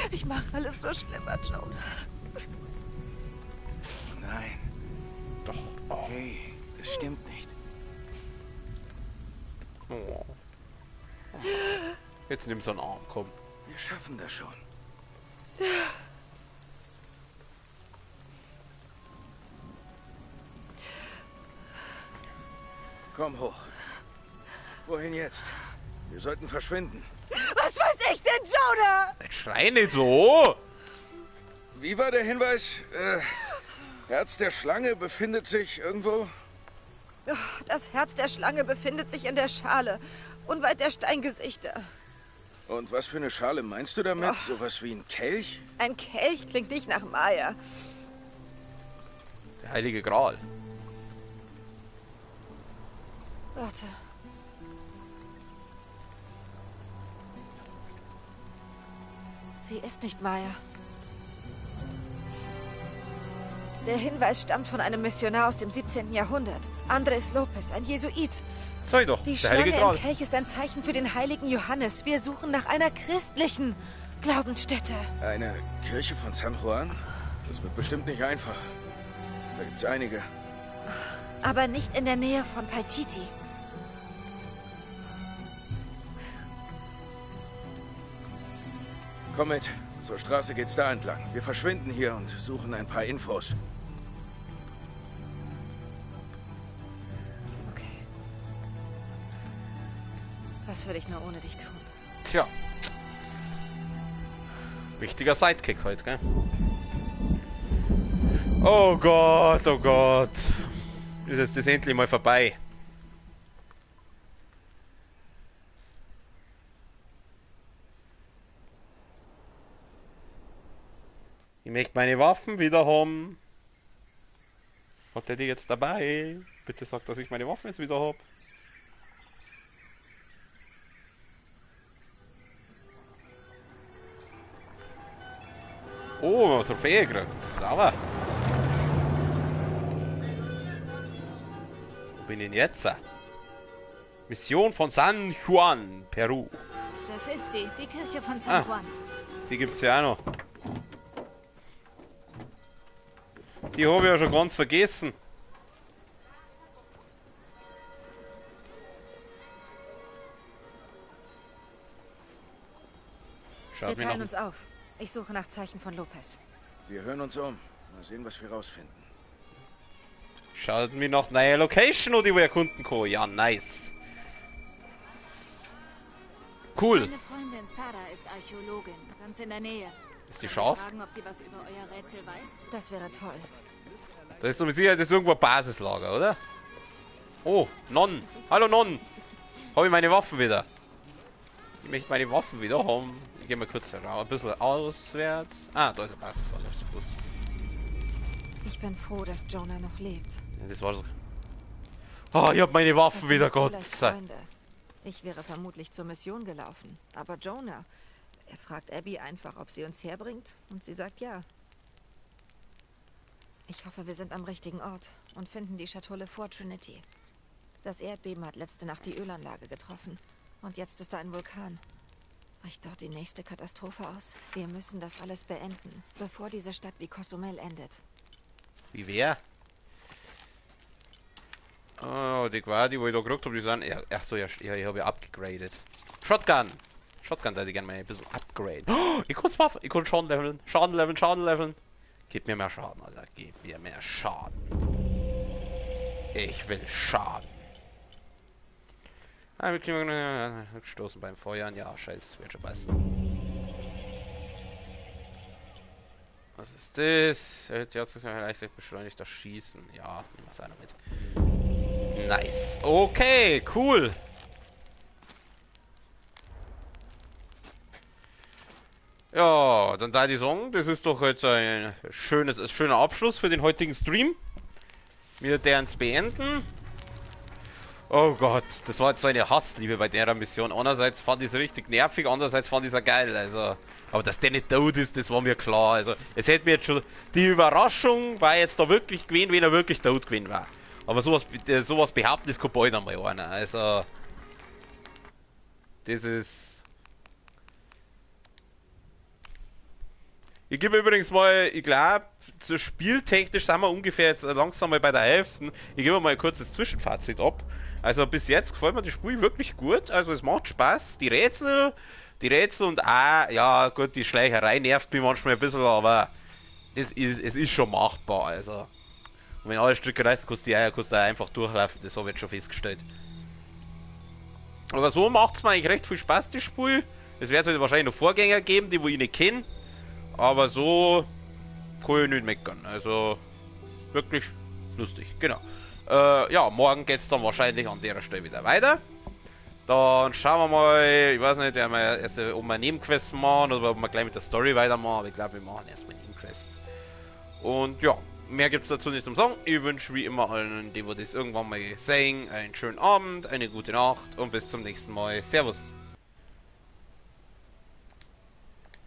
Ich mache alles nur schlimmer, Jonah. Nein. Doch. Oh. Hey, das stimmt nicht. Oh. Jetzt nimm so einen Arm, komm. Wir schaffen das schon. Komm hoch. Wohin jetzt? Wir sollten verschwinden. Was weiß ich denn, Jonah? Schrei nicht so! Wie war der Hinweis? Herz der Schlange befindet sich irgendwo? Das Herz der Schlange befindet sich in der Schale, unweit der Steingesichter. Und was für eine Schale meinst du damit? Sowas wie ein Kelch? Ein Kelch klingt nicht nach Maya. Der Heilige Gral. Warte. Sie ist nicht Maya. Der Hinweis stammt von einem Missionar aus dem 17. Jahrhundert. Andres Lopez, ein Jesuit. Sag ich doch, Die der Heilige Schlange Gral. im Kelch ist ein Zeichen für den heiligen Johannes. Wir suchen nach einer christlichen Glaubensstätte. Eine Kirche von San Juan? Das wird bestimmt nicht einfach. Da gibt's einige. Aber nicht in der Nähe von Paititi. Komm mit. Zur Straße geht's da entlang. Wir verschwinden hier und suchen ein paar Infos. Okay. Was würde ich nur ohne dich tun? Tja. Wichtiger Sidekick heute, gell? Oh Gott, oh Gott. Ist jetzt das endlich mal vorbei? Ich möchte meine Waffen wieder haben. Hat der die jetzt dabei? Bitte sag, dass ich meine Waffen jetzt wieder habe. Oh, Trophäe gekriegt. Sauber. Wo bin ich denn jetzt? Mission von San Juan, Peru. Das ist sie, die Kirche von San Juan. Die gibt's ja auch noch. Die habe ich ja schon ganz vergessen. Wir teilen uns auf. Ich suche nach Zeichen von Lopez. Wir hören uns um. Mal sehen, was wir rausfinden. Schaut mir nach neue Location, oder die wir erkunden kann. Ja, nice. Cool. Meine Freundin Sarah ist Archäologin, ganz in der Nähe. Ist die scharf? Fragen, ob sie was über euer Rätsel weiß? Das wäre toll. Das ist so mit Sicherheit das irgendwo ein Basislager, oder? Oh, Non. Hallo Non. Habe ich meine Waffen wieder. Ich möchte meine Waffen wieder haben. gehen wir kurz ein bisschen auswärts. Ah, da ist ein Basis, alles bewusst. Ich bin froh, dass Jonah noch lebt. Ja, das war so. Oh, ich hab meine Waffen wieder, Gott sei. Freunde. Ich wäre vermutlich zur Mission gelaufen. Aber Jonah, er fragt Abby einfach, ob sie uns herbringt. Und sie sagt ja. Ich hoffe, wir sind am richtigen Ort und finden die Schatulle vor Trinity. Das Erdbeben hat letzte Nacht die Ölanlage getroffen. Und jetzt ist da ein Vulkan. Bricht dort die nächste Katastrophe aus? Wir müssen das alles beenden, bevor diese Stadt wie Cozumel endet. Wie wer? Oh, die Quadi, wo ich da gerückt habe, die sind. Ja, ach so, ja, ich habe ja abgegradet. Shotgun! Shotgun hätte ich gerne mal ein bisschen upgrade. Oh, ich kann Waffe, ich kann Schaden leveln. Schaden leveln, Schaden leveln. Gib mir mehr Schaden, Alter. Gib mir mehr Schaden. Ich will Schaden. Ah, wir kriegen gestoßen beim Feuern. Ja, scheiße, wird schon passen. Was ist das? Jetzt leicht beschleunigt das Schießen. Ja, nehmen wir es einer mit. Nice. Okay, cool. Ja, dann da die Song. Das ist doch jetzt ein schöner Abschluss für den heutigen Stream. Wir werden es beenden. Oh Gott, das war jetzt so eine Hassliebe bei der Mission. Einerseits fand ich es richtig nervig, andererseits fand ich es geil. Also, aber dass der nicht tot ist, das war mir klar. Also, es hätte mir jetzt schon. Die Überraschung war jetzt da wirklich gewesen, wenn er wirklich tot gewesen war. Aber sowas behaupten, das kann bald einmal einer. Also, das ist. Ich gebe übrigens mal, ich glaube, so spieltechnisch sind wir ungefähr jetzt langsam mal bei der Hälfte. Ich gebe mal ein kurzes Zwischenfazit ab. Also bis jetzt gefällt mir das Spiel wirklich gut. Also es macht Spaß. Die Rätsel und auch, ja gut, die Schleicherei nervt mich manchmal ein bisschen, aber es ist schon machbar. Also. Und wenn alle Stücke reißt, kannst du einfach durchlaufen. Das habe ich jetzt schon festgestellt. Aber so macht es mir eigentlich recht viel Spaß, das Spiel. Es wird halt wahrscheinlich noch Vorgänger geben, die wo ich nicht kenne. Aber so kann ich nicht meckern. Also wirklich lustig. Genau. Ja, morgen geht es dann wahrscheinlich an der Stelle wieder weiter. Dann schauen wir mal, ich weiß nicht, ob wir Nebenquests machen oder ob wir gleich mit der Story weitermachen. Aber ich glaube, wir machen erstmal Nebenquests. Und ja, mehr gibt es dazu nicht zum Sagen. Ich wünsche wie immer allen, die das irgendwann mal sehen, einen schönen Abend, eine gute Nacht und bis zum nächsten Mal. Servus.